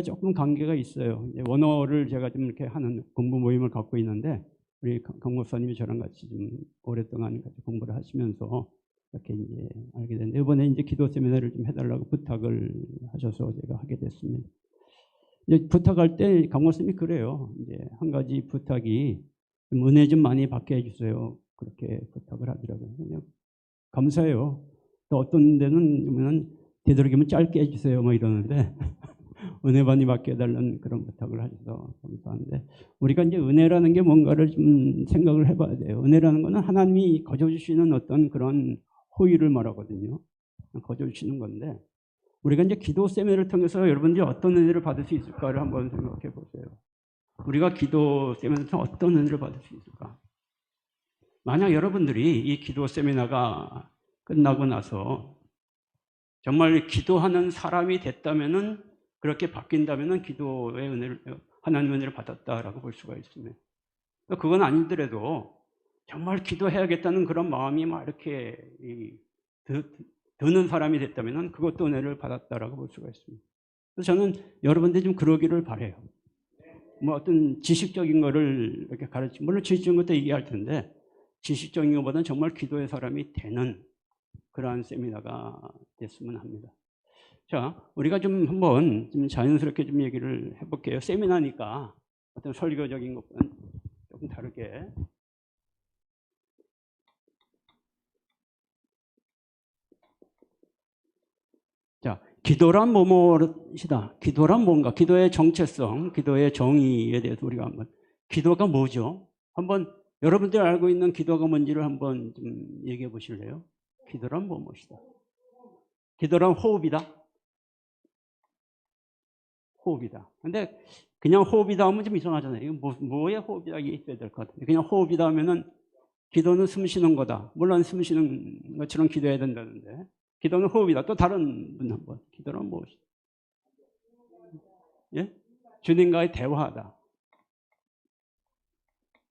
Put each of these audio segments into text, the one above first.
조금 관계가 있어요. 이제 원어를 제가 좀 이렇게 하는 공부 모임을 갖고 있는데 우리 강 목사님이 저랑 같이 좀 오랫동안 같이 공부를 하시면서 이렇게 이제 알게 됐는데 이번에 이제 기도 세미나를 좀 해달라고 부탁을 하셔서 제가 하게 됐습니다. 이제 부탁할 때 강 목사님이 그래요. 이제 한 가지 부탁이 좀 은혜 좀 많이 받게 해주세요. 그렇게 부탁을 하더라고요. 그냥 감사해요. 또 어떤 데는 되도록이면 짧게 해주세요. 뭐 이러는데 은혜 많이 받게 해달라는 그런 부탁을 하셔서 감사한데 우리가 이제 은혜라는 게 뭔가를 좀 생각을 해봐야 돼요. 은혜라는 거는 하나님이 거저주시는 어떤 그런 호의를 말하거든요. 거저주시는 건데 우리가 이제 기도 세미나를 통해서 여러분들이 어떤 은혜를 받을 수 있을까를 한번 생각해 보세요. 우리가 기도 세미나를 통해서 어떤 은혜를 받을 수 있을까? 만약 여러분들이 이 기도 세미나가 끝나고 나서 정말 기도하는 사람이 됐다면은 그렇게 바뀐다면은 기도의 은혜를 하나님의 은혜를 받았다라고 볼 수가 있습니다. 그건 아니더라도 정말 기도해야겠다는 그런 마음이 막 이렇게 드는 사람이 됐다면은 그것도 은혜를 받았다라고 볼 수가 있습니다. 그래서 저는 여러분들이 좀 그러기를 바래요. 뭐 어떤 지식적인 거를 이렇게 가르치 물론 지식적인 것도 얘기할 텐데 지식적인 것보다는 정말 기도의 사람이 되는 그러한 세미나가 됐으면 합니다. 자, 우리가 좀 한번 좀 자연스럽게 좀 얘기를 해볼게요. 세미나니까 어떤 설교적인 것보다는 조금 다르게. 자, 기도란 뭐뭐시다. 기도란 뭔가? 기도의 정체성, 기도의 정의에 대해서 우리가 한번 기도가 뭐죠? 한번 여러분들 알고 있는 기도가 뭔지를 한번 좀 얘기해 보실래요? 기도란 뭐뭐시다. 기도란 호흡이다. 호흡이다. 근데 그냥 호흡이다 하면 좀 이상하잖아요. 이거 뭐의 호흡이다 이게 있어야 될 것 같은데 그냥 호흡이다 하면은 기도는 숨 쉬는 거다. 물론 숨 쉬는 것처럼 기도해야 된다는데 기도는 호흡이다. 또 다른 분 한번 기도는 무엇이다? 예? 주님과의 대화하다.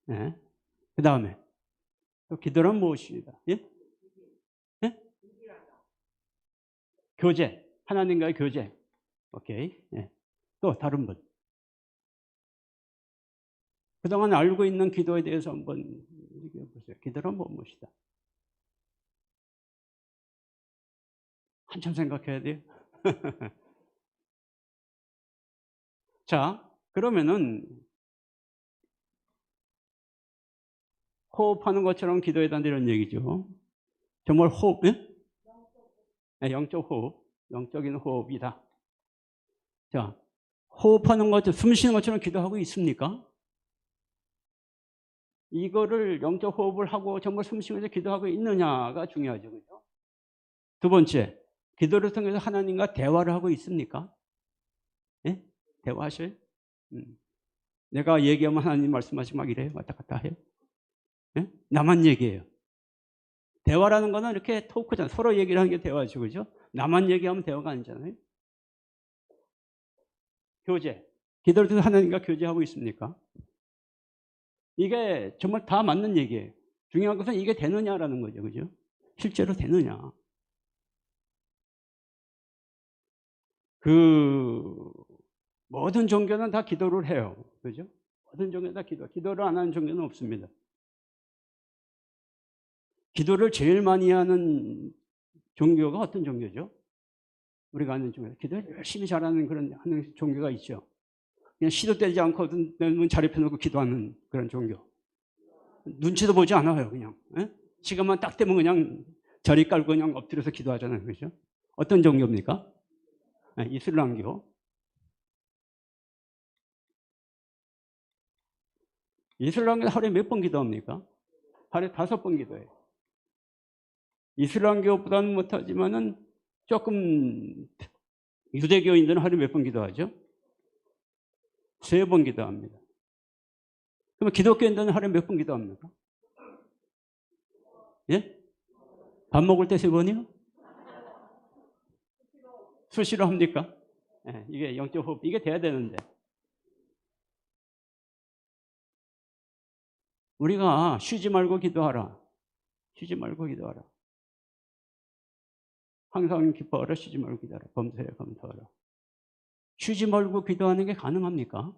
예? 그 다음에 또 기도는 무엇이다? 예? 예? 교제. 하나님과의 교제. 오케이. 예. 또 다른 분. 그동안 알고 있는 기도에 대해서 한번 얘기해 보세요. 기도는 무엇이다? 한참 생각해야 돼요. 자, 그러면은 호흡하는 것처럼 기도해야 된다 이런 얘기죠. 정말 호흡, 예? 네, 영적 호흡, 영적인 호흡이다. 자, 호흡하는 것처럼, 숨 쉬는 것처럼 기도하고 있습니까? 이거를 영적 호흡을 하고 정말 숨 쉬면서 기도하고 있느냐가 중요하죠. 그죠? 두 번째, 기도를 통해서 하나님과 대화를 하고 있습니까? 예? 대화하셔요? 내가 얘기하면 하나님 말씀하시고 막 이래요? 왔다 갔다 해요? 예? 나만 얘기해요. 대화라는 거는 이렇게 토크잖아요. 서로 얘기를 하는 게 대화죠. 그죠? 나만 얘기하면 대화가 아니잖아요. 교제. 기도를 통해서 하나님과 교제하고 있습니까? 이게 정말 다 맞는 얘기예요. 중요한 것은 이게 되느냐라는 거죠. 그죠? 실제로 되느냐. 그 모든 종교는 다 기도를 해요. 그죠? 모든 종교는 다 기도를 안 하는 종교는 없습니다. 기도를 제일 많이 하는 종교가 어떤 종교죠? 우리가 아는 종교. 기도를 열심히 잘하는 그런 하는 종교가 있죠. 그냥 시도 때리지 않고 눈 자리 펴놓고 기도하는 그런 종교. 눈치도 보지 않아요, 그냥. 예? 시간만 딱 되면 그냥 자리 깔고 그냥 엎드려서 기도하잖아요. 그죠? 어떤 종교입니까? 예, 이슬람교. 이슬람교 하루에 몇 번 기도합니까? 하루에 5번 기도해요. 이슬람교보다는 못하지만은 조금 유대교인들은 하루에 몇 번 기도하죠? 3번 기도합니다. 그러면 기독교인들은 하루에 몇 번 기도합니까? 예? 밥 먹을 때 3번이요? 수시로 합니까? 예, 이게 영적 호흡, 이게 돼야 되는데. 우리가 쉬지 말고 기도하라. 쉬지 말고 기도하라. 항상 기뻐하라. 쉬지 말고 기도하라. 범사에 감사하라. 쉬지 말고 기도하는 게 가능합니까?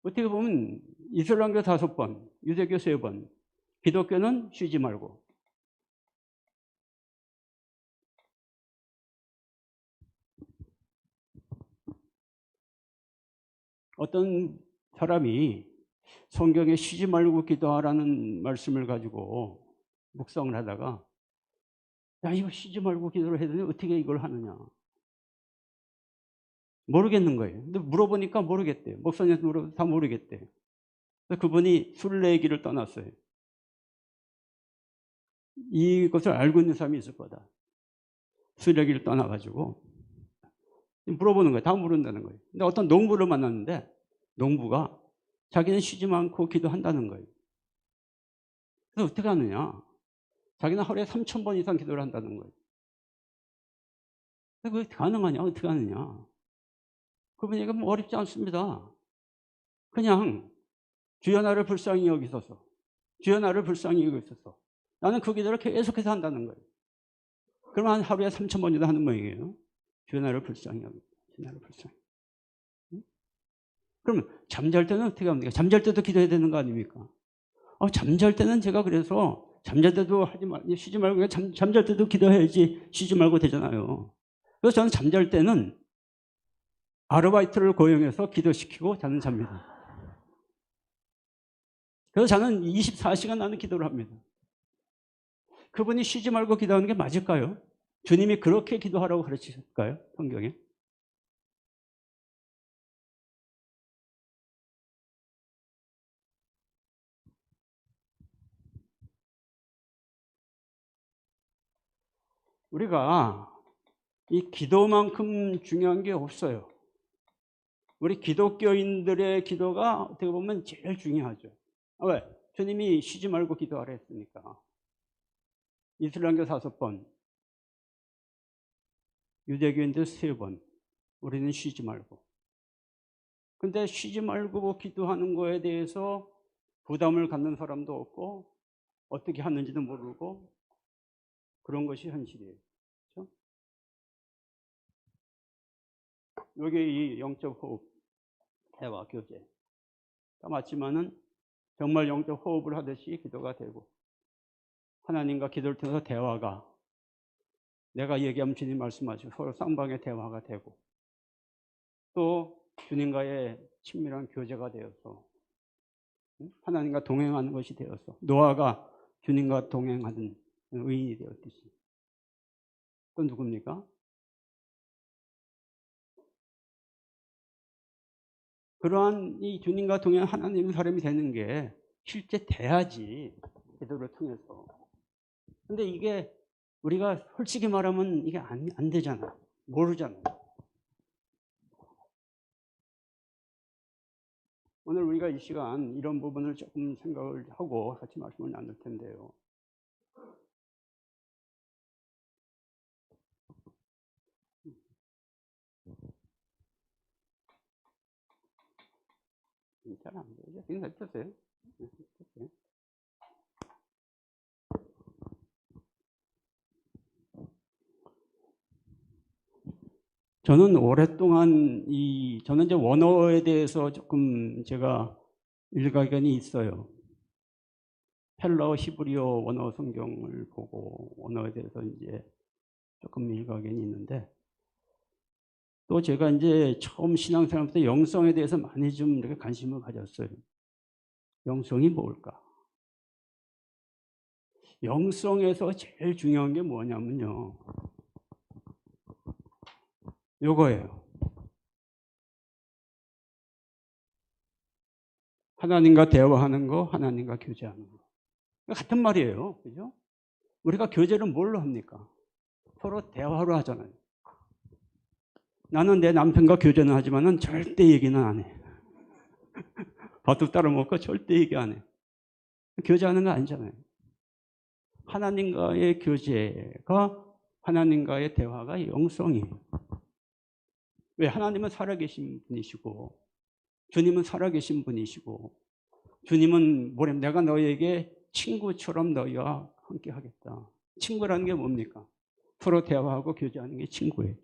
어떻게 보면 이슬람교 5번, 유대교 3번, 기독교는 쉬지 말고. 어떤 사람이 성경에 쉬지 말고 기도하라는 말씀을 가지고 묵상을 하다가 야, 이거 쉬지 말고 기도를 해야 되는데 어떻게 이걸 하느냐. 모르겠는 거예요. 근데 물어보니까 모르겠대요. 목사님한테 물어보면 다 모르겠대요. 그래서 그분이 순례기를 떠났어요. 이것을 알고 있는 사람이 있을 거다. 순례기를 떠나가지고 물어보는 거예요. 다 모른다는 거예요. 근데 어떤 농부를 만났는데 농부가 자기는 쉬지 않고 기도한다는 거예요. 그래서 어떻게 하느냐. 자기는 하루에 3,000번 이상 기도를 한다는 거예요. 그게 가능하냐? 어떻게 하느냐? 그분이 이거 뭐 어렵지 않습니다. 그냥 주여 나를 불쌍히 여기소서. 주여 나를 불쌍히 여기소서. 나는 그 기도를 계속해서 한다는 거예요. 그러면 하루에 3,000번이나 하는 모양이에요. 주여 나를 불쌍히 여기소서. 주여 나를 불쌍히. 그러면 잠잘 때는 어떻게 합니까? 잠잘 때도 기도해야 되는 거 아닙니까? 잠잘 때는 제가 그래서 잠잘 때도 쉬지 말고 잠잘 때도 기도해야지 쉬지 말고 되잖아요. 그래서 저는 잠잘 때는 아르바이트를 고용해서 기도시키고 저는 잡니다. 그래서 저는 24시간 나는 기도를 합니다. 그분이 쉬지 말고 기도하는 게 맞을까요? 주님이 그렇게 기도하라고 가르치실까요? 성경에? 우리가 이 기도만큼 중요한 게 없어요. 우리 기독교인들의 기도가 어떻게 보면 제일 중요하죠. 왜? 주님이 쉬지 말고 기도하라 했으니까. 이슬람교 5번, 유대교인들 3번, 우리는 쉬지 말고. 근데 쉬지 말고 기도하는 거에 대해서 부담을 갖는 사람도 없고 어떻게 하는지도 모르고 그런 것이 현실이에요. 그렇죠? 여기 이 영적 호흡, 대화, 교제 다 맞지만은 정말 영적 호흡을 하듯이 기도가 되고 하나님과 기도를 통해서 대화가 내가 얘기하면 주님 말씀하시고 서로 쌍방의 대화가 되고 또 주님과의 친밀한 교제가 되어서 하나님과 동행하는 것이 되어서 노아가 주님과 동행하는 의인이 되었듯이 또 누굽니까? 그러한 이 주님과 동행한 하나님의 사람이 되는 게 실제 돼야지 기도를 통해서. 근데 이게 우리가 솔직히 말하면 이게 안 되잖아. 모르잖아. 오늘 우리가 이 시간 이런 부분을 조금 생각을 하고 같이 말씀을 나눌 텐데요. 잘 안 되죠? 지금 됐어요? 저는 오랫동안 저는 이제 원어에 대해서 조금 제가 일가견이 있어요. 헬라어, 히브리어 원어 성경을 보고 원어에 대해서 이제 조금 일가견이 있는데 또 제가 이제 처음 신앙생활부터 영성에 대해서 많이 좀 이렇게 관심을 가졌어요. 영성이 뭘까? 영성에서 제일 중요한 게 뭐냐면요. 요거예요. 하나님과 대화하는 거, 하나님과 교제하는 거. 같은 말이에요. 그죠? 우리가 교제를 뭘로 합니까? 서로 대화로 하잖아요. 나는 내 남편과 교제는 하지만은 절대 얘기는 안 해. 밥도 따로 먹고 절대 얘기 안 해. 교제하는 거 아니잖아요. 하나님과의 교제가 하나님과의 대화가 영성이에요. 왜? 하나님은 살아계신 분이시고 주님은 살아계신 분이시고 주님은 뭐래? 내가 너에게 친구처럼 너희와 함께 하겠다. 친구라는 게 뭡니까? 서로 대화하고 교제하는 게 친구예요.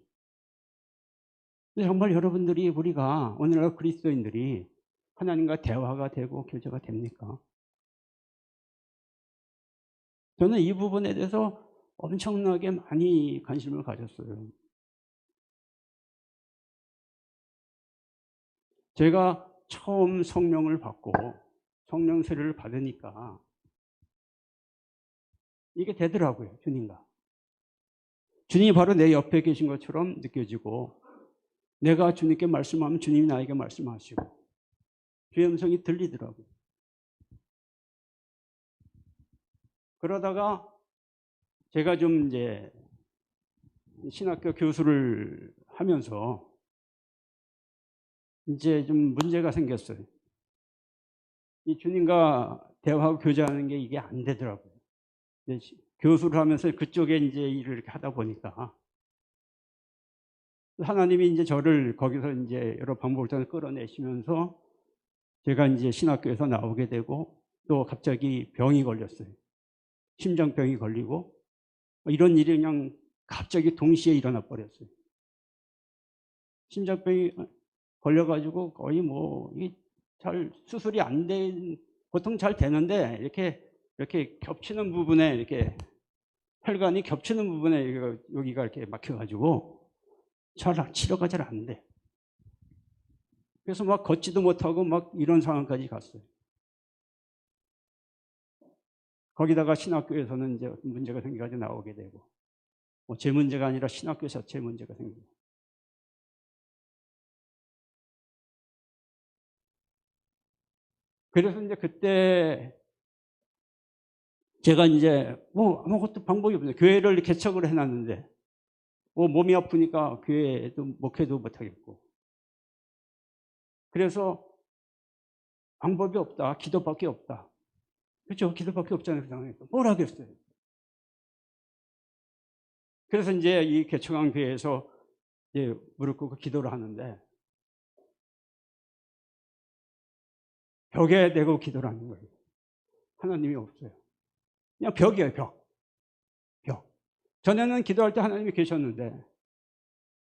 근데 정말 여러분들이 우리가 오늘날 그리스도인들이 하나님과 대화가 되고 교제가 됩니까? 저는 이 부분에 대해서 엄청나게 많이 관심을 가졌어요. 제가 처음 성령을 받고 성령 세례를 받으니까 이게 되더라고요. 주님과. 주님이 바로 내 옆에 계신 것처럼 느껴지고 내가 주님께 말씀하면 주님이 나에게 말씀하시고 주의 음성이 들리더라고요. 그러다가 제가 좀 이제 신학교 교수를 하면서 이제 좀 문제가 생겼어요. 이 주님과 대화하고 교제하는 게 이게 안 되더라고요. 교수를 하면서 그쪽에 이제 일을 이렇게 하다 보니까 하나님이 이제 저를 거기서 이제 여러 방법을 통해 끌어내시면서 제가 이제 신학교에서 나오게 되고 또 갑자기 병이 걸렸어요. 심장병이 걸리고 이런 일이 그냥 갑자기 동시에 일어나 버렸어요. 심장병이 걸려가지고 거의 뭐 잘 수술이 안 된, 보통 잘 되는데 이렇게 겹치는 부분에 이렇게 혈관이 겹치는 부분에 여기가 이렇게 막혀가지고 치료가 잘 안 돼. 그래서 막 걷지도 못하고 막 이런 상황까지 갔어요. 거기다가 신학교에서는 이제 문제가 생겨가지고 나오게 되고, 뭐 제 문제가 아니라 신학교 자체에 문제가 생기고. 그래서 이제 그때 제가 이제 뭐 아무것도 방법이 없어요. 교회를 개척을 해놨는데, 뭐 몸이 아프니까 교회에도 목회도 못하겠고. 그래서 방법이 없다. 기도밖에 없다. 그렇죠? 기도밖에 없잖아요. 그 상황에서. 뭘 하겠어요? 그래서 이제 이 개척한 교회에서 이제 무릎 꿇고 기도를 하는데 벽에 대고 기도를 하는 거예요. 하나님이 없어요. 그냥 벽이에요, 벽. 벽. 전에는 기도할 때 하나님이 계셨는데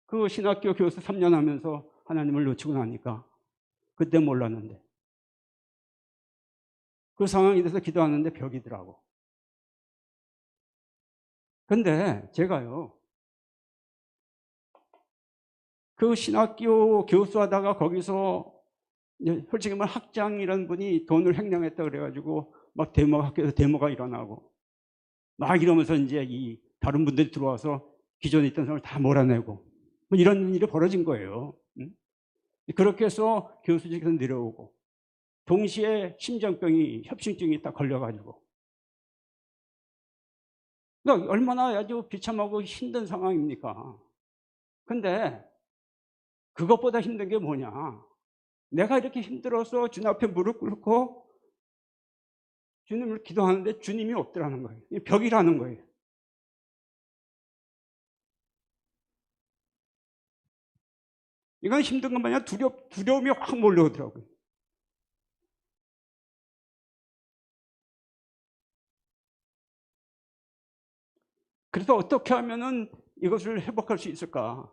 그 신학교 교수 3년 하면서 하나님을 놓치고 나니까 그때 몰랐는데 그 상황이 돼서 기도하는데 벽이더라고. 근데 제가요, 그 신학교 교수하다가 거기서 솔직히 말 학장이라는 분이 돈을 횡령했다 그래가지고 막 학교에서 데모가 일어나고 막 이러면서 이제 이 다른 분들이 들어와서 기존에 있던 사람을 다 몰아내고 뭐 이런 일이 벌어진 거예요. 그렇게 해서 교수직에서 내려오고 동시에 심장병이 협심증이 딱 걸려가지고 그러니까 얼마나 아주 비참하고 힘든 상황입니까? 근데 그것보다 힘든 게 뭐냐? 내가 이렇게 힘들어서 주님 앞에 무릎 꿇고 주님을 기도하는데 주님이 없더라는 거예요. 벽이라는 거예요. 이건 힘든 것만 아니라 두려움이 확 몰려오더라고요. 그래서 어떻게 하면은 이것을 회복할 수 있을까?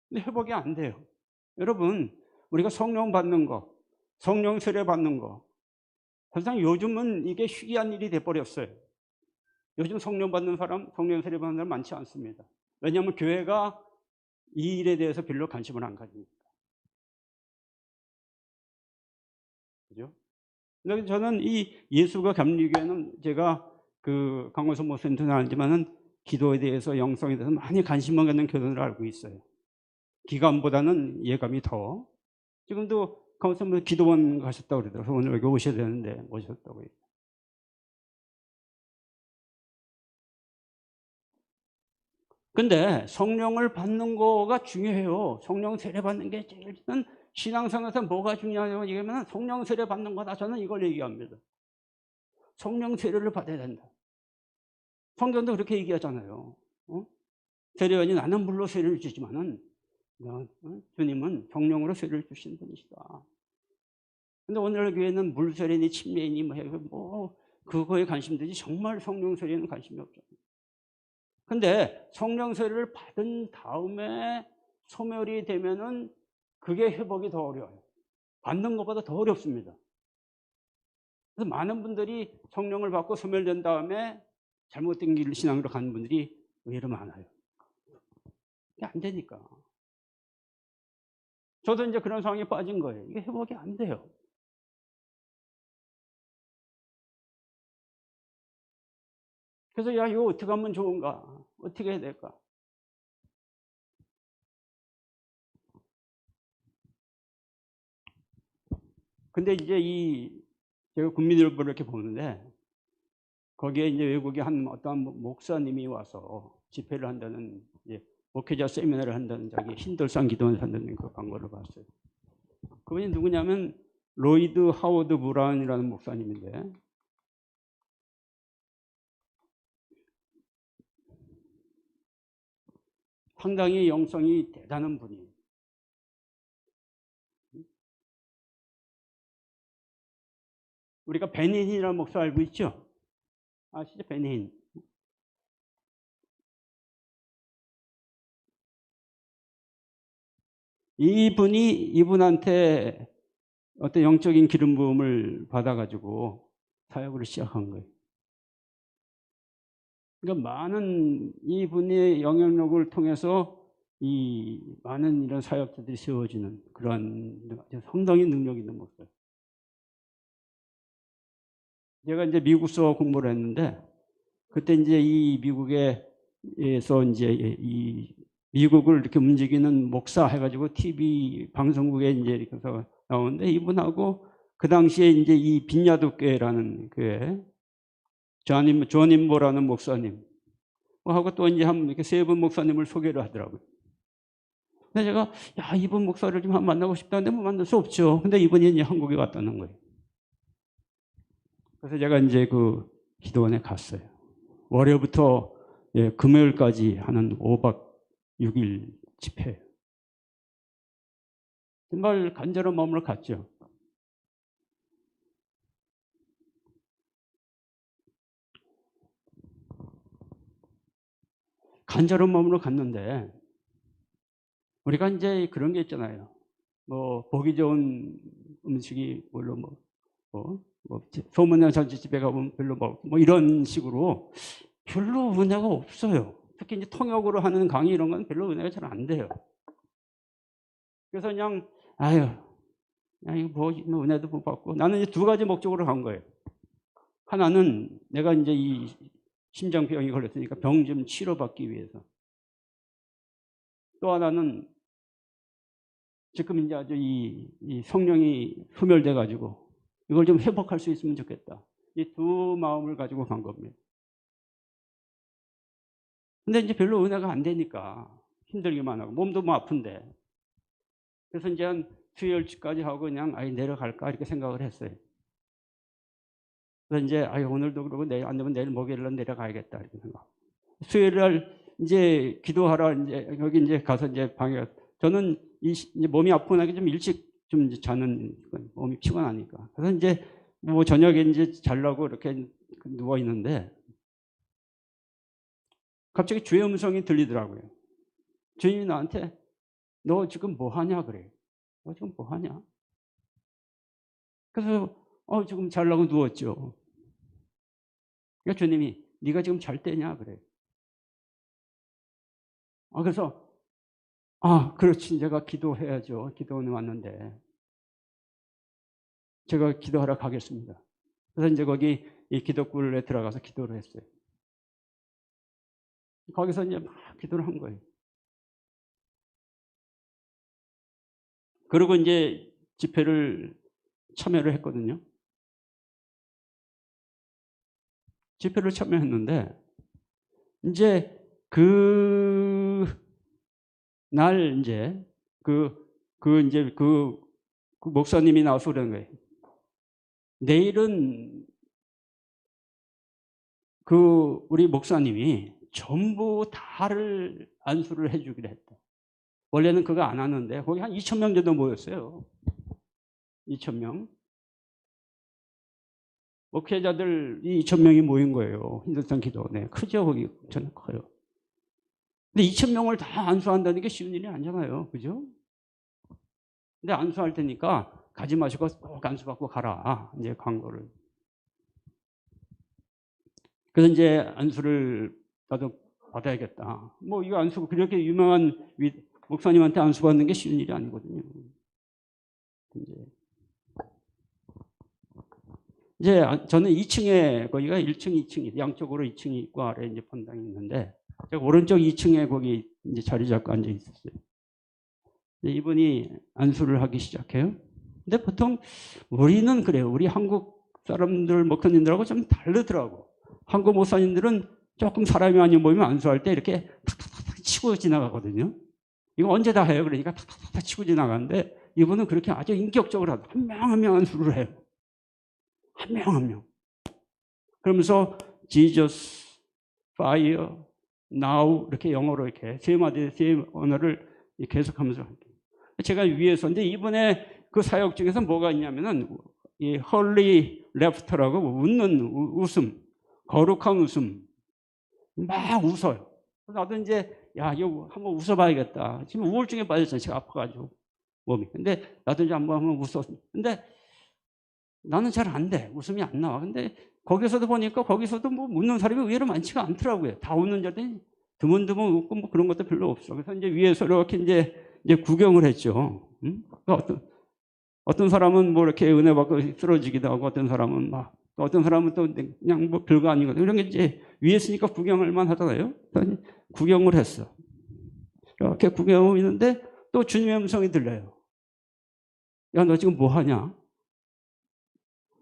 근데 회복이 안 돼요. 여러분, 우리가 성령 받는 거, 성령 세례 받는 거, 사실상 요즘은 이게 희귀한 일이 돼버렸어요. 요즘 성령 받는 사람, 성령 세례 받는 사람 많지 않습니다. 왜냐하면 교회가 이 일에 대해서 별로 관심을 안 가지니까. 그죠? 근데 저는 이 예수가 감리교회는 제가 그 강원서 모센터는 알지만은 기도에 대해서 영성에 대해서 많이 관심을 갖는 교단을 알고 있어요. 기감보다는 예감이 더. 지금도 강원서 기도원 가셨다고 그러더라고요. 오늘 여기 오셔야 되는데 오셨다고 해요. 근데 성령을 받는 거가 중요해요. 성령 세례 받는 게 제일 신앙생활에서 뭐가 중요하냐고 얘기하면 성령 세례 받는 거다. 저는 이걸 얘기합니다. 성령 세례를 받아야 된다. 성경도 그렇게 얘기하잖아요. 세례원이 나는 물로 세례를 주지만은 주님은 성령으로 세례를 주신 분이시다. 근데 오늘날 교회는 물 세례니 침례니 뭐 그거에 관심되지 정말 성령 세례는 관심이 없죠. 근데 성령 세례를 받은 다음에 소멸이 되면은 그게 회복이 더 어려워요. 받는 것보다 더 어렵습니다. 그래서 많은 분들이 성령을 받고 소멸된 다음에 잘못된 길 신앙으로 가는 분들이 의외로 많아요. 이게 안 되니까. 저도 이제 그런 상황에 빠진 거예요. 이게 회복이 안 돼요. 그래서 야, 이거 어떻게 하면 좋은가? 어떻게 해야 될까? 근데 이제 제가 국민일보를 이렇게 보는데 거기에 이제 외국의 한 어떤 목사님이 와서 집회를 한다는, 목회자 세미나를 한다는 자기 신돌산 기도원에서 한다는 그 광고를 봤어요. 그분이 누구냐면 로이드 하워드 브라운이라는 목사님인데, 상당히 영성이 대단한 분이에요. 우리가 베닌이라는 목사 알고 있죠? 아시죠? 베닌. 이분한테 어떤 영적인 기름 부음을 받아가지고 사역을 시작한 거예요. 그러니까 많은 이분의 영향력을 통해서 많은 이런 사역자들이 세워지는 그런 상당히 능력 있는 목사예요. 제가 이제 미국서 공부를 했는데 그때 이제 이 미국에서 이제 이 미국을 이렇게 움직이는 목사 해가지고 TV 방송국에 이제 이렇게 해서 나오는데 이분하고 그 당시에 이제 이 빈야드 교회라는 교회 존 인보라는 목사님 하고 또 이제 한 이렇게 세 분 목사님을 소개를 하더라고요. 근데 제가 야, 이분 목사를 좀 한번 만나고 싶다는데 뭐 만날 수 없죠. 근데 이분이 이제 한국에 왔다는 거예요. 그래서 제가 이제 그 기도원에 갔어요. 월요일부터 금요일까지 하는 5박 6일 집회. 정말 간절한 마음으로 갔죠. 간절한 마음으로 갔는데 우리가 이제 그런 게 있잖아요. 뭐 보기 좋은 음식이 물론 소문난 잔치집에 가보면 별로 뭐 이런 식으로 별로 은혜가 없어요. 특히 이제 통역으로 하는 강의 이런 건 별로 은혜가 잘 안 돼요. 그래서 그냥 아유, 이거 뭐 은혜도 못 받고 나는 이제 두 가지 목적으로 간 거예요. 하나는 내가 이제 이 심장병이 걸렸으니까 병 좀 치료받기 위해서. 또 하나는 지금 이제 아주 이 성령이 소멸돼 가지고 이걸 좀 회복할 수 있으면 좋겠다. 이 두 마음을 가지고 간 겁니다. 근데 이제 별로 은혜가 안 되니까 힘들기만 하고 몸도 뭐 아픈데 그래서 이제 한 수요일까지 하고 그냥 내려갈까 이렇게 생각을 했어요. 그래서 이제 오늘도 그러고 내일 안 되면 내일 목요일날 내려가야겠다 이렇게 생각. 수요일날 이제 기도하러 이제 여기 이제 가서 이제 방에 저는 이제 몸이 아프고 나기 좀 일찍 좀 자는 몸이 피곤하니까 그래서 이제 뭐 저녁에 이제 자려고 이렇게 누워 있는데 갑자기 주의 음성이 들리더라고요. 주인이 나한테 너 지금 뭐 하냐 그래. 너 지금 뭐 하냐? 그래서 지금 자려고 누웠죠. 그러니까 주님이 네가 지금 잘 때냐 그래. 그래서 그렇지. 제가 기도해야죠. 기도원에 왔는데 제가 기도하러 가겠습니다. 그래서 이제 거기 이 기도굴에 들어가서 기도를 했어요. 거기서 이제 막 기도를 한 거예요. 그리고 이제 집회를 참여를 했거든요. 집회를 참여했는데 이제 날 이제 이제 그 목사님이 나와서 그러는 거예요. 내일은 우리 목사님이 전부 다를 안수를 해주기로 했다. 원래는 그거 안 하는데 거기 한 2,000명 정도 모였어요. 2,000명. 목회자들이 2,000명이 모인 거예요. 힌두스탄 기도. 네, 크죠 거기. 저는 커요. 근데 2,000명을 다 안수한다는 게 쉬운 일이 아니잖아요. 그죠? 근데 안수할 테니까 가지 마시고 꼭 안수받고 가라. 이제 광고를. 그래서 이제 안수를 나도 받아야겠다. 뭐 이거 안수 그렇게 유명한 목사님한테 안수받는 게 쉬운 일이 아니거든요. 이제 저는 2층에 거기가 1층, 2층 양쪽으로 2층이 있고 아래 이제 본당이 있는데 제가 오른쪽 2층에 거기 이제 자리 잡고 앉아 있었어요. 이분이 안수를 하기 시작해요. 근데 보통 우리는 그래요. 우리 한국 사람들 목사님들하고 좀 다르더라고. 한국 목사님들은 조금 사람이 많이 모이면 안수할 때 이렇게 탁탁탁 치고 지나가거든요. 이거 언제 다 해요? 그러니까 탁탁탁 치고 지나가는데 이분은 그렇게 아주 인격적으로 한 명 한 명 안수를 해요. 한 명 한 명. 그러면서 Jesus, Fire, Now 이렇게 영어로 이렇게 세 마디 세 언어를 계속하면서 제가 위에서 근데 이번에 그 사역 중에서 뭐가 있냐면은 이 헐리 레프터라고 웃는 웃음, 거룩한 웃음 막 웃어요. 나도 이제 야 이거 한번 웃어봐야겠다. 지금 우울증에 빠졌잖아요. 제가 아파가지고 몸이. 근데 나도 이제 한번 웃었어. 근데 나는 잘 안 돼. 웃음이 안 나와. 근데 거기서도 보니까 거기서도 뭐 웃는 사람이 의외로 많지가 않더라고요. 다 웃는 자들이 드문드문 웃고 뭐 그런 것도 별로 없어. 그래서 이제 위에서 이렇게 이제 구경을 했죠. 어떤 사람은 뭐 이렇게 은혜 받고 쓰러지기도 하고 어떤 사람은 막 또 어떤 사람은 또 그냥 뭐 별거 아니거든요. 이런 게 이제 위에 있으니까 구경할 만 하잖아요. 구경을 했어. 이렇게 구경하고 있는데 또 주님의 음성이 들려요. 야, 너 지금 뭐 하냐?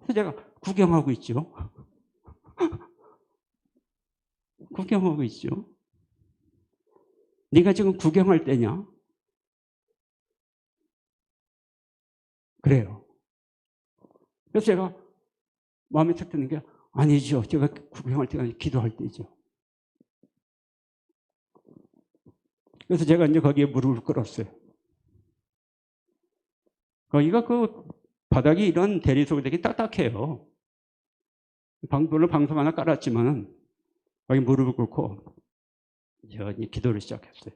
그래서 제가 구경하고 있죠. 구경하고 있죠. 네가 지금 구경할 때냐? 그래요. 그래서 제가 마음에 탁 드는 게 아니죠. 제가 구경할 때가 아니라 기도할 때죠. 그래서 제가 이제 거기에 무릎을 꿇었어요. 거기가 그 바닥이 이런 대리석이 되게 딱딱해요. 물론 방송 하나 깔았지만 거기 무릎을 꿇고 제가 이제 기도를 시작했어요.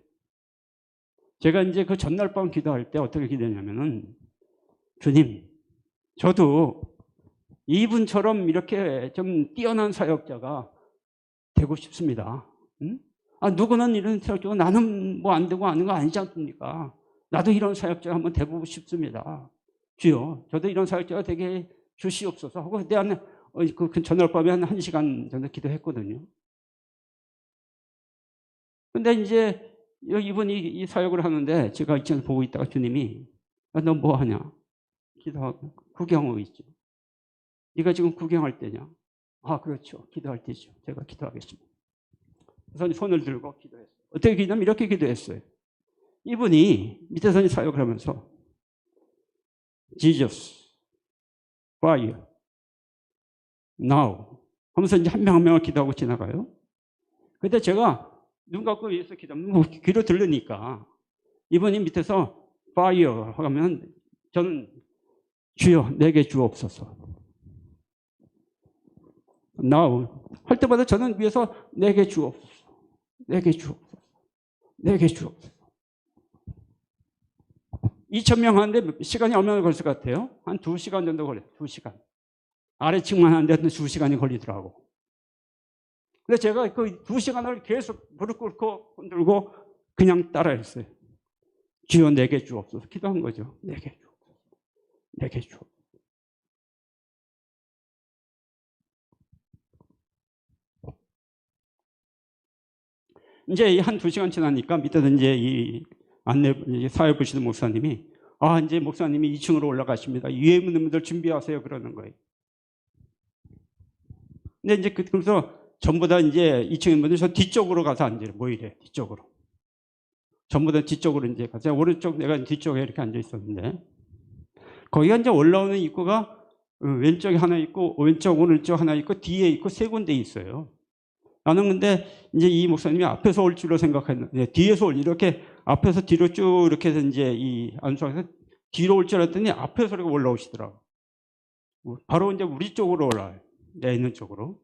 제가 이제 그 전날 밤 기도할 때 어떻게 기도했냐면은 주님, 저도 이분처럼 이렇게 좀 뛰어난 사역자가 되고 싶습니다. 응? 누구는 이런 사역자고 나는 뭐 안 되고 아는 거 아니지 않습니까? 나도 이런 사역자가 한번 되고 싶습니다. 주여, 저도 이런 사역자가 되게 주시옵소서 하고 그때 그 전날 밤에 한 1시간 정도 기도했거든요. 근데 이제 이분이 이 사역을 하는데 제가 이쪽에서 보고 있다가 주님이 너 뭐 하냐? 기도하고 구경하고 있죠. 네가 지금 구경할 때냐? 그렇죠. 기도할 때죠. 제가 기도하겠습니다. 그래서 손을 들고 기도했어요. 어떻게 기도하면 이렇게 기도했어요. 이분이 밑에서 사역을 하면서 Jesus, Fire, Now 하면서 이제 한 명 한 명을 기도하고 지나가요. 근데 제가 눈 감고 위에서 기도하면 뭐 귀로 들으니까 이분이 밑에서 Fire 하면 저는 주여 내게 주옵소서. Now 할 때마다 저는 위에서 내게 주옵소서. 내게 주옵소서. 내게 주옵소서. 2,000명 하는데 시간이 얼마나 걸릴 것 같아요? 한 2시간 정도 걸려요. 2시간. 아래층만 하는데 2시간이 걸리더라고. 근데 제가 그 2시간을 계속 무릎 꿇고 흔들고 그냥 따라했어요. 주여 내게 주옵소서. 기도한 거죠. 내게 주옵소서. 내게 주옵소서. 이제 한 2시간 지나니까 밑에서 이제 이 사회 보시는 목사님이 이제 목사님이 2층으로 올라가십니다. 위에 있는 분들 준비하세요. 그러는 거예요. 근데 이제 그래서 전부 다 이제 2층에 있는 분들 저 뒤쪽으로 가서 앉아요. 모이래. 뒤쪽으로. 전부 다 뒤쪽으로 이제 가서 오른쪽 내가 뒤쪽에 이렇게 앉아 있었는데 거기가 이제 올라오는 입구가 왼쪽에 하나 있고 왼쪽 오른쪽 하나 있고 뒤에 있고 세 군데 있어요. 나는 근데 이제 이 목사님이 앞에서 올 줄로 생각했는데 뒤에서 이렇게 앞에서 뒤로 쭉 이렇게 해서 이제 이 안수에서 뒤로 올 줄 알았더니 앞에서 이렇게 올라오시더라고. 바로 이제 우리 쪽으로 올라와요. 내 있는 쪽으로.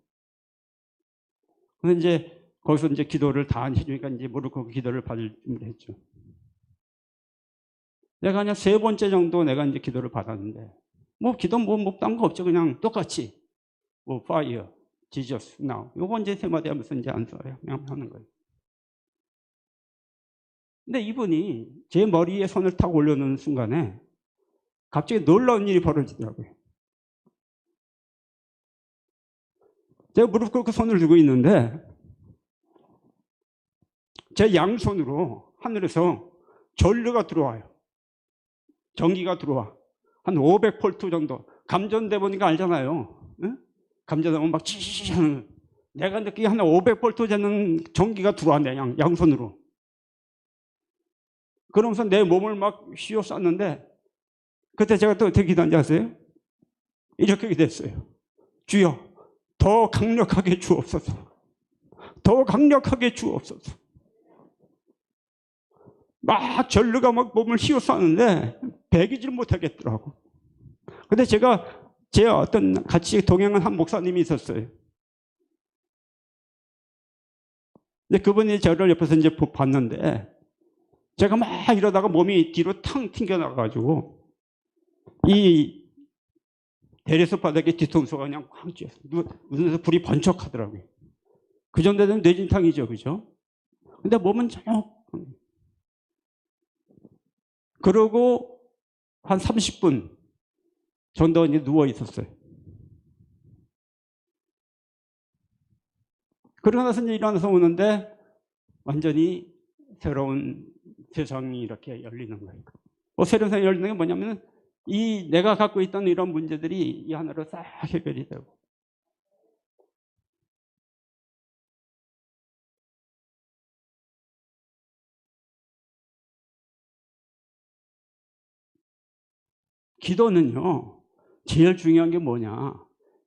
근데 이제 거기서 이제 기도를 다 해주니까 이제 무릎 꿇고 기도를 받을 준비했죠. 내가 그냥 3번째 정도 내가 이제 기도를 받았는데, 뭐 기도 뭐 딴 거 없죠. 그냥 똑같이 뭐 fire, Jesus, now. 요거 이제 세 마디 하면서 이제 안 써요. 그냥 하는 거예요. 근데 이분이 제 머리에 손을 탁 올려놓는 순간에 갑자기 놀라운 일이 벌어지더라고요. 제가 무릎 꿇고 손을 들고 있는데 제 양손으로 하늘에서 전류가 들어와요. 전기가 들어와. 한 500볼트 정도. 감전돼 보니까 알잖아요. 응? 감전되면 막 치치치 하는. 내가 느끼기에 한 500볼트 되는 전기가 들어와, 내 양손으로. 그러면서 내 몸을 막 휘어쌌는데, 그때 제가 또 어떻게 기도한지 아세요? 이렇게 기도했어요. 주여, 더 강력하게 주옵소서. 더 강력하게 주옵소서. 막 전류가 막 몸을 휘어쌌는데 배기질 못하겠더라고. 근데 제 어떤 같이 동행한 한 목사님이 있었어요. 근데 그분이 저를 옆에서 이제 봤는데, 제가 막 이러다가 몸이 뒤로 탕 튕겨나가가지고 이 대리석 바닥에 뒤통수가 그냥 쾅 쥐었어요. 눈에서 불이 번쩍하더라고요. 그 정도 되면 뇌진탕이죠, 그죠? 근데 몸은 전혀. 그러고 한 30분 정도 이제 누워 있었어요. 그러고 나서 이제 일어나서 오는데 완전히 새로운 세상이 이렇게 열리는 거예요. 새로운 세상이 열리는 게 뭐냐면, 이 내가 갖고 있던 이런 문제들이 이 하나로 싹 해결이 되고. 기도는요, 제일 중요한 게 뭐냐?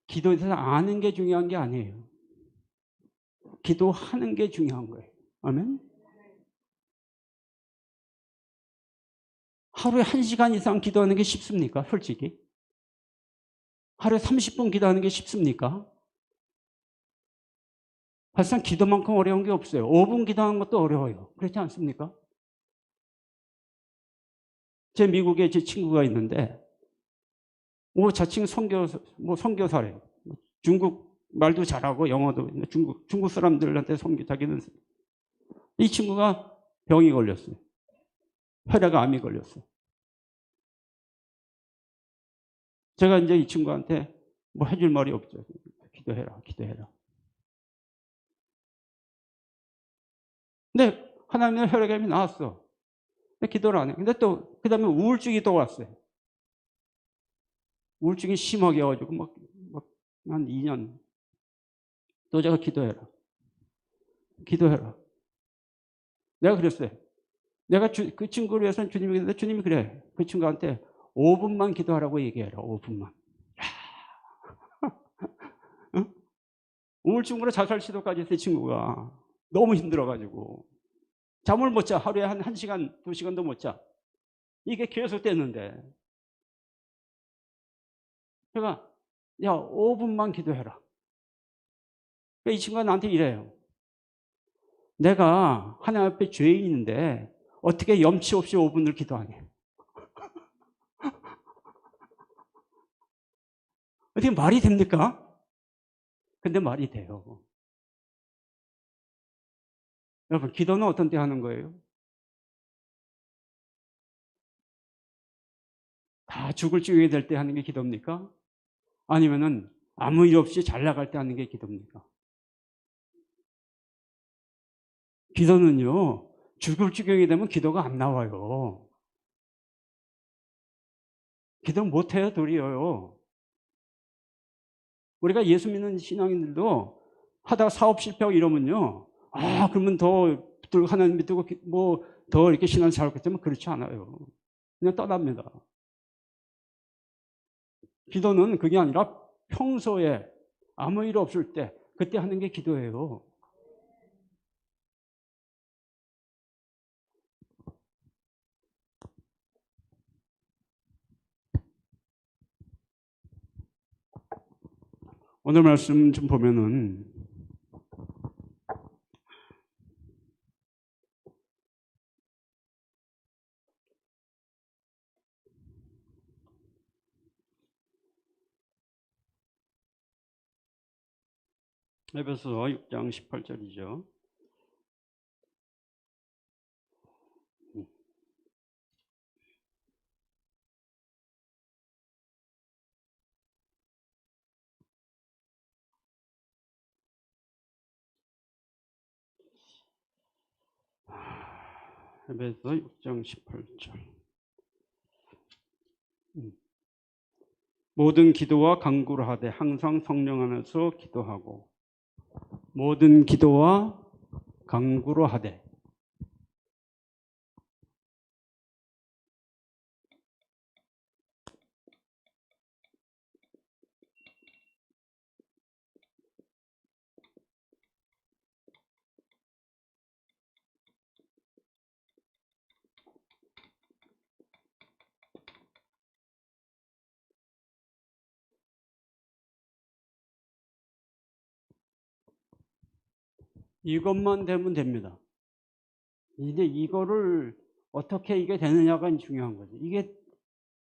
기도에서 아는 게 중요한 게 아니에요. 기도하는 게 중요한 거예요. 아멘? 하루에 1시간 이상 기도하는 게 쉽습니까? 솔직히. 하루에 30분 기도하는 게 쉽습니까? 사실상 기도만큼 어려운 게 없어요. 5분 기도하는 것도 어려워요. 그렇지 않습니까? 제 미국에 제 친구가 있는데, 자칭 선교사래요. 중국 말도 잘하고 영어도, 중국 사람들한테 자기는. 이 친구가 병이 걸렸어요. 혈액암이 걸렸어요. 제가 이제 이 친구한테 뭐 해줄 말이 없죠. 기도해라, 기도해라. 근데 하나님의 혈액암이 나왔어. 근데 기도를 안 해. 근데 또 그 다음에 우울증이 또 왔어요. 우울증이 심하게 와가지고 막 한 2년. 또 제가 기도해라. 기도해라. 내가 그랬어요. 내가 그 친구를 위해서는 주님이 그랬는데, 주님이 그래. 그 친구한테 5분만 기도하라고 얘기해라. 5분만. 응? 우울증으로 자살 시도까지 했어요, 친구가. 너무 힘들어가지고. 잠을 못 자. 하루에 한 1시간, 2시간도 못 자. 이게 계속 됐는데. 제가, 야, 5분만 기도해라. 이 친구가 나한테 이래요. 내가 하나님 앞에 죄인인데 어떻게 염치 없이 5분을 기도하냐. 어떻게 말이 됩니까? 근데 말이 돼요. 여러분, 기도는 어떤 때 하는 거예요? 다 죽을 지경이 될 때 하는 게 기도입니까? 아니면은 아무 일 없이 잘 나갈 때 하는 게 기도입니까? 기도는요, 죽을 지경이 되면 기도가 안 나와요. 기도 못해요, 도리어요. 우리가 예수 믿는 신앙인들도 하다가 사업 실패하고 이러면요, 그러면 더 하나님 믿고 뭐 더 이렇게 신앙을 잘하겠지만 그렇지 않아요. 그냥 떠납니다. 기도는 그게 아니라 평소에 아무 일 없을 때 그때 하는 게 기도예요. 오늘 말씀 좀 보면은 에베소 6장 18절이죠. 에베소 6장 18절. 모든 기도와 간구를 하되 항상 성령 안에서 기도하고, 모든 기도와 간구로 하되. 이것만 되면 됩니다. 이제 이거를 어떻게 이게 되느냐가 중요한 거죠. 이게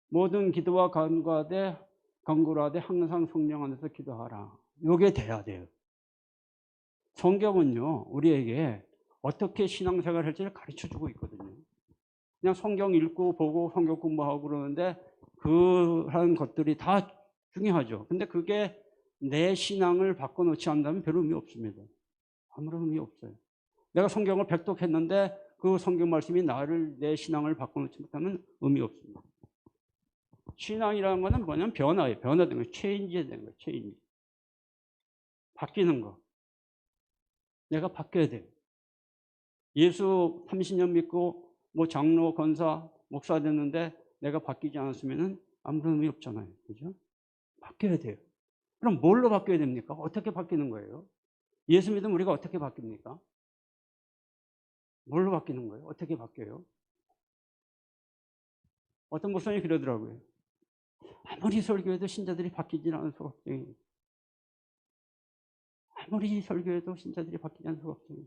모든 기도와 간구하되 항상 성령 안에서 기도하라. 이게 돼야 돼요. 성경은요, 우리에게 어떻게 신앙생활을 할지를 가르쳐주고 있거든요. 그냥 성경 읽고 보고 성경 공부하고 그러는데 그런 것들이 다 중요하죠. 근데 그게 내 신앙을 바꿔놓지 않는다면 별 의미 없습니다. 아무런 의미 없어요. 내가 성경을 백독했는데 그 성경 말씀이 내 신앙을 바꿔놓지 못하면 의미 없습니다. 신앙이라는 거는 뭐냐면 변화예요. 변화되는 거예요. 체인지가 되는 거예요. 체인지. 바뀌는 거. 내가 바뀌어야 돼요. 예수 30년 믿고 뭐 장로, 권사, 목사 됐는데 내가 바뀌지 않았으면 아무런 의미 없잖아요. 그죠? 바뀌어야 돼요. 그럼 뭘로 바뀌어야 됩니까? 어떻게 바뀌는 거예요? 예수 믿으면 우리가 어떻게 바뀝니까? 뭘로 바뀌는 거예요? 어떻게 바뀌어요? 어떤 목사님이 그러더라고요. 아무리 설교해도 신자들이 바뀌지 않아서 걱정이에요. 아무리 설교해도 신자들이 바뀌지 않아서 걱정이에요.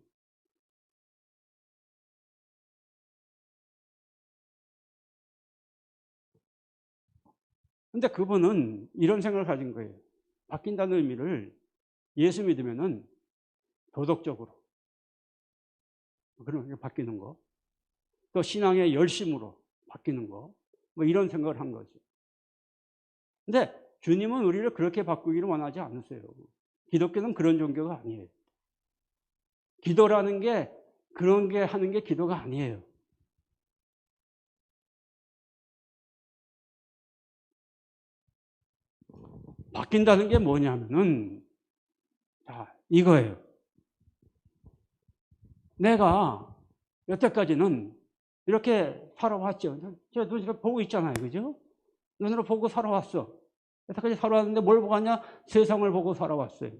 근데 그분은 이런 생각을 가진 거예요. 바뀐다는 의미를 예수 믿으면은 도덕적으로 그런 게 바뀌는 거, 또 신앙의 열심으로 바뀌는 거, 뭐 이런 생각을 한 거죠. 근데 주님은 우리를 그렇게 바꾸기를 원하지 않으세요. 기독교는 그런 종교가 아니에요. 기도라는 게 그런 게 하는 게 기도가 아니에요. 바뀐다는 게 뭐냐면은, 자, 이거예요. 내가 여태까지는 이렇게 살아왔죠. 제가 눈으로 보고 있잖아요. 그죠? 눈으로 보고 살아왔어. 여태까지 살아왔는데 뭘 보고 왔냐? 세상을 보고 살아왔어요.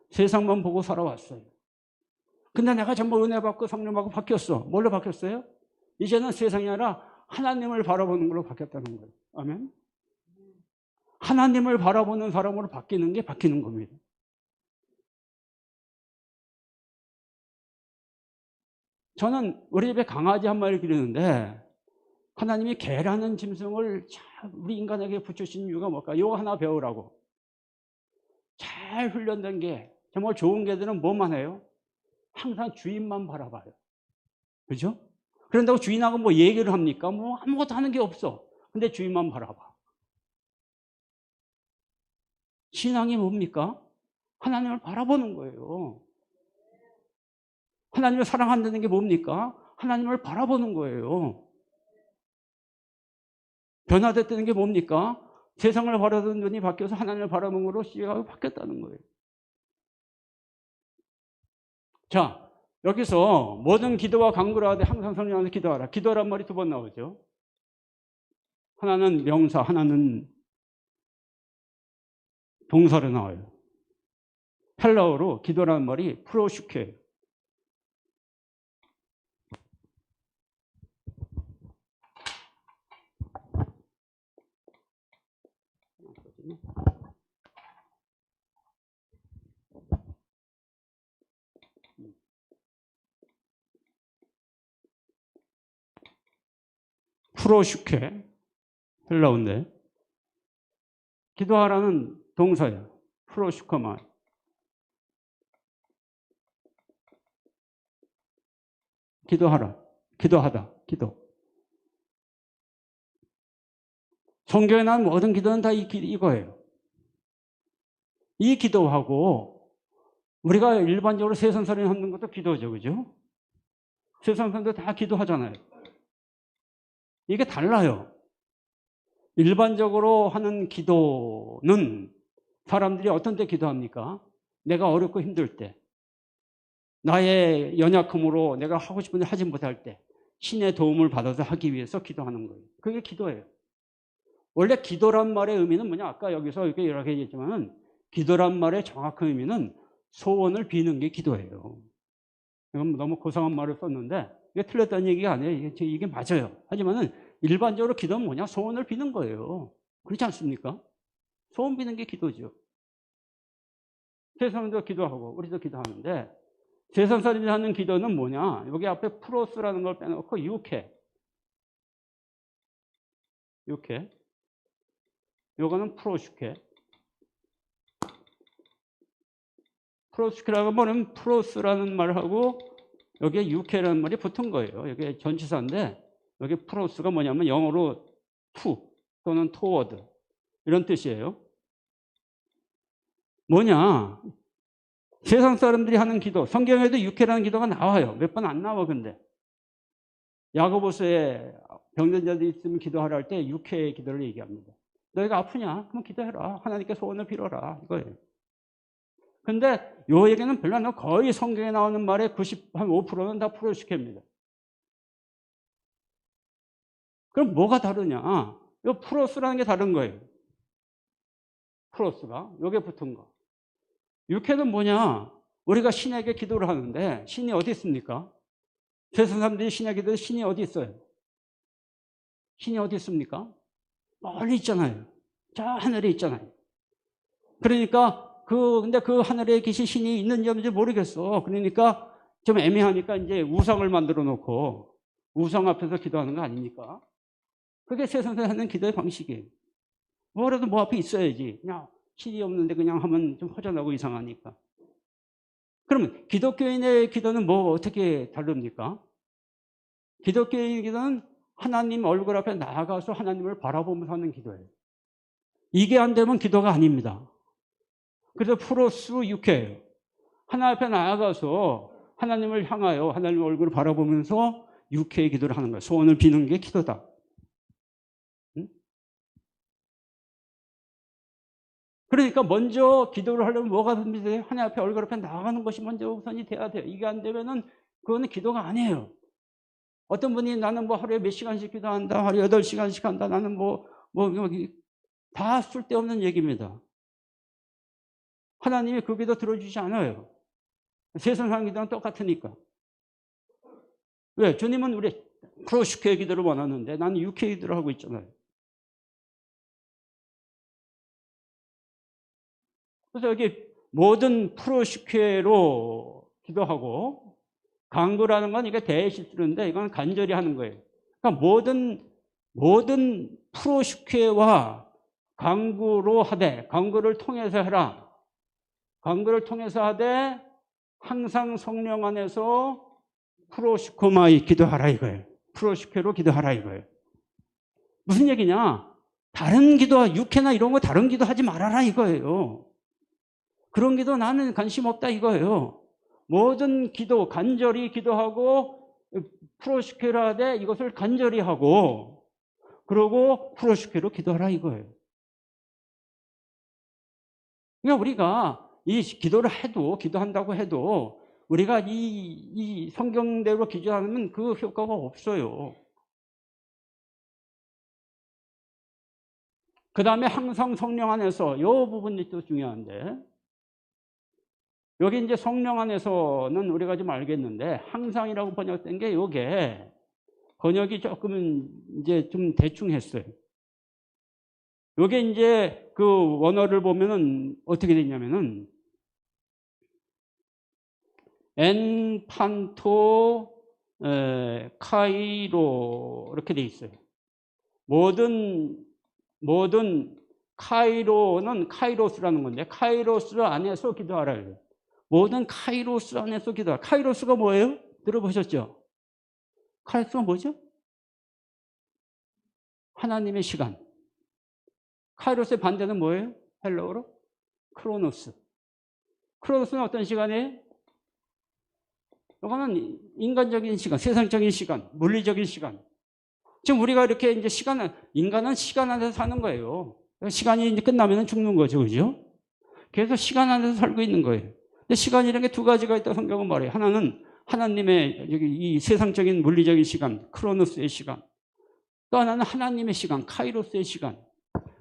세상만 보고 살아왔어요. 근데 내가 전부 은혜 받고 성령 받고 바뀌었어. 뭘로 바뀌었어요? 이제는 세상이 아니라 하나님을 바라보는 걸로 바뀌었다는 거예요. 아멘? 하나님을 바라보는 사람으로 바뀌는 게 바뀌는 겁니다. 저는 우리 집에 강아지 한 마리 기르는데 하나님이 개라는 짐승을 우리 인간에게 붙여주신 이유가 뭘까? 이거 하나 배우라고. 잘 훈련된 개, 정말 좋은 개들은 뭐만 해요? 항상 주인만 바라봐요. 그죠? 그런다고 주인하고 뭐 얘기를 합니까? 뭐 아무것도 하는 게 없어. 근데 주인만 바라봐. 신앙이 뭡니까? 하나님을 바라보는 거예요. 하나님을 사랑한다는 게 뭡니까? 하나님을 바라보는 거예요. 변화됐다는 게 뭡니까? 세상을 바라보는 눈이 바뀌어서 하나님을 바라보는 거로 시각이 바뀌었다는 거예요. 자, 여기서 모든 기도와 간구를 하되 항상 성령 안에서 기도하라. 기도란 말이 두 번 나오죠. 하나는 명사, 하나는 동사로 나와요. 헬라어로 기도라는 말이 프로슈케예요. 프로슈케, 헬라어인데 기도하라는 동사예요. 프로슈커만. 기도하라. 기도하다. 기도. 성경에 나온 모든 기도는 다 이거예요. 이 기도하고 우리가 일반적으로 세상 사람이 하는 것도 기도죠. 그죠? 세상 사람들 다 기도하잖아요. 이게 달라요. 일반적으로 하는 기도는 사람들이 어떤 때 기도합니까? 내가 어렵고 힘들 때, 나의 연약함으로 내가 하고 싶은데 하지 못할 때, 신의 도움을 받아서 하기 위해서 기도하는 거예요. 그게 기도예요. 원래 기도란 말의 의미는 뭐냐? 아까 여기서 이렇게 여러 개 얘기했지만 기도란 말의 정확한 의미는 소원을 비는 게 기도예요. 이건 너무 고상한 말을 썼는데 이게 틀렸다는 얘기가 아니에요. 이게 맞아요. 하지만은 일반적으로 기도는 뭐냐? 소원을 비는 거예요. 그렇지 않습니까? 소원 비는 게 기도죠. 세상도 기도하고 우리도 기도하는데 세상 사람들이 하는 기도는 뭐냐? 여기 앞에 프로스라는 걸 빼놓고 육회. 요거는 프로슈케. 프로슈케라고 하면 프로스라는 말하고 여기에 육회라는 말이 붙은 거예요. 여기 전치사인데 여기 프로스가 뭐냐면 영어로 to 또는 toward 이런 뜻이에요. 뭐냐? 세상 사람들이 하는 기도, 성경에도 육회라는 기도가 나와요. 몇 번 안 나와 근데. 야고보서에 병든 자들이 있으면 기도하라 할 때 육회의 기도를 얘기합니다. 너희가 아프냐? 그럼 기도해라. 하나님께 소원을 빌어라. 이거예요. 근데 요 얘기는 별로 안 나와. 거의 성경에 나오는 말의 95%는 다 프로슈케입니다. 그럼 뭐가 다르냐? 요 프로스라는 게 다른 거예요. 프로스가. 요게 붙은 거. 육회는 뭐냐? 우리가 신에게 기도를 하는데 신이 어디 있습니까? 세상 사람들이 신에게 기도해 신이 어디 있어요? 신이 어디 있습니까? 멀리 있잖아요. 저 하늘에 있잖아요. 그러니까 근데 그 하늘에 계신 신이 있는지 없는지 모르겠어. 그러니까 좀 애매하니까 이제 우상을 만들어 놓고 우상 앞에서 기도하는 거 아닙니까? 그게 세상에서 하는 기도의 방식이에요. 뭐라도 뭐 앞에 있어야지. 그냥 신이 없는데 그냥 하면 좀 허전하고 이상하니까. 그러면 기독교인의 기도는 뭐 어떻게 다릅니까? 기독교인의 기도는 하나님 얼굴 앞에 나아가서 하나님을 바라보면서 하는 기도예요. 이게 안 되면 기도가 아닙니다. 그래서 프로스 육회예요. 하나님 앞에 나아가서 하나님을 향하여 하나님 얼굴을 바라보면서 육회의 기도를 하는 거예요. 소원을 비는 게 기도다. 응? 그러니까 먼저 기도를 하려면 뭐가 준비돼요? 하나님 앞에 얼굴 앞에 나아가는 것이 먼저 우선이 돼야 돼요. 이게 안 되면은 그거는 기도가 아니에요. 어떤 분이 나는 뭐 하루에 몇 시간씩 기도한다. 하루에 8시간씩 한다. 나는 다 쓸데없는 얘기입니다. 하나님이 그 기도 들어주지 않아요. 세상 사람 기도는 똑같으니까. 왜? 주님은 우리 프로슈케의 기도를 원하는데 나는 육회의 기도를 하고 있잖아요. 그래서 여기 모든 프로슈케로 기도하고 간구라는 건 이게 대실수인데 이건 간절히 하는 거예요. 그러니까 모든 프로슈케와 간구로 하되 간구를 통해서 해라. 간구를 통해서 하되 항상 성령 안에서 프로슈코마이 기도하라 이거예요. 프로슈케로 기도하라 이거예요. 무슨 얘기냐? 다른 기도, 육회나 이런 거 다른 기도 하지 말아라 이거예요. 그런 기도 나는 관심 없다 이거예요. 모든 기도, 간절히 기도하고 프로슈케로 하되 이것을 간절히 하고 그러고 프로슈케로 기도하라 이거예요. 그러니까 우리가 이 기도를 해도, 기도한다고 해도 우리가 이 성경대로 기도하면 그 효과가 없어요. 그 다음에 항상 성령 안에서 이 부분이 또 중요한데 여기 이제 성령 안에서는 우리가 좀 알겠는데 항상이라고 번역된 게 이게 번역이 조금 이제 좀 대충 했어요. 이게 이제 그 원어를 보면은 어떻게 되냐면은 엔판토 카이로 이렇게 돼 있어요. 모든 카이로는 카이로스라는 건데 카이로스 안에서 기도하라. 모든 카이로스 안에서 기도하라. 카이로스가 뭐예요? 들어보셨죠? 카이로스가 뭐죠? 하나님의 시간. 카이로스의 반대는 뭐예요? 헬라어로? 크로노스. 크로노스는 어떤 시간이에요? 이거는 인간적인 시간, 세상적인 시간, 물리적인 시간. 지금 우리가 이렇게 이제 인간은 시간 안에서 사는 거예요. 시간이 이제 끝나면 죽는 거죠. 그죠? 그래서 시간 안에서 살고 있는 거예요. 근데 시간이라는 게 두 가지가 있다고 성경은 말해요. 하나는 하나님의 이 세상적인 물리적인 시간, 크로노스의 시간. 또 하나는 하나님의 시간, 카이로스의 시간.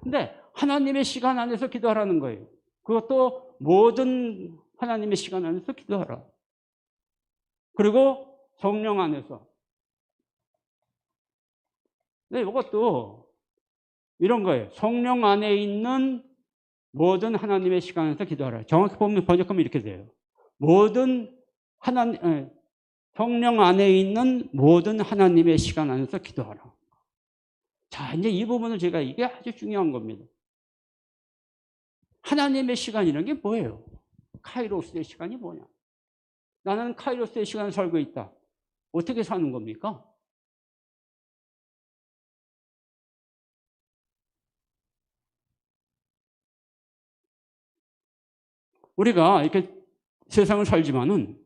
근데 하나님의 시간 안에서 기도하라는 거예요. 그것도 모든 하나님의 시간 안에서 기도하라. 그리고 성령 안에서. 근데 이것도 이런 거예요. 성령 안에 있는 모든 하나님의 시간 안에서 기도하라. 정확히 보면 번역하면 이렇게 돼요. 성령 안에 있는 모든 하나님의 시간 안에서 기도하라. 자, 이제 이 부분을 제가 이게 아주 중요한 겁니다. 하나님의 시간이라는 게 뭐예요? 카이로스의 시간이 뭐냐? 나는 카이로스의 시간을 살고 있다. 어떻게 사는 겁니까? 우리가 이렇게 세상을 살지만은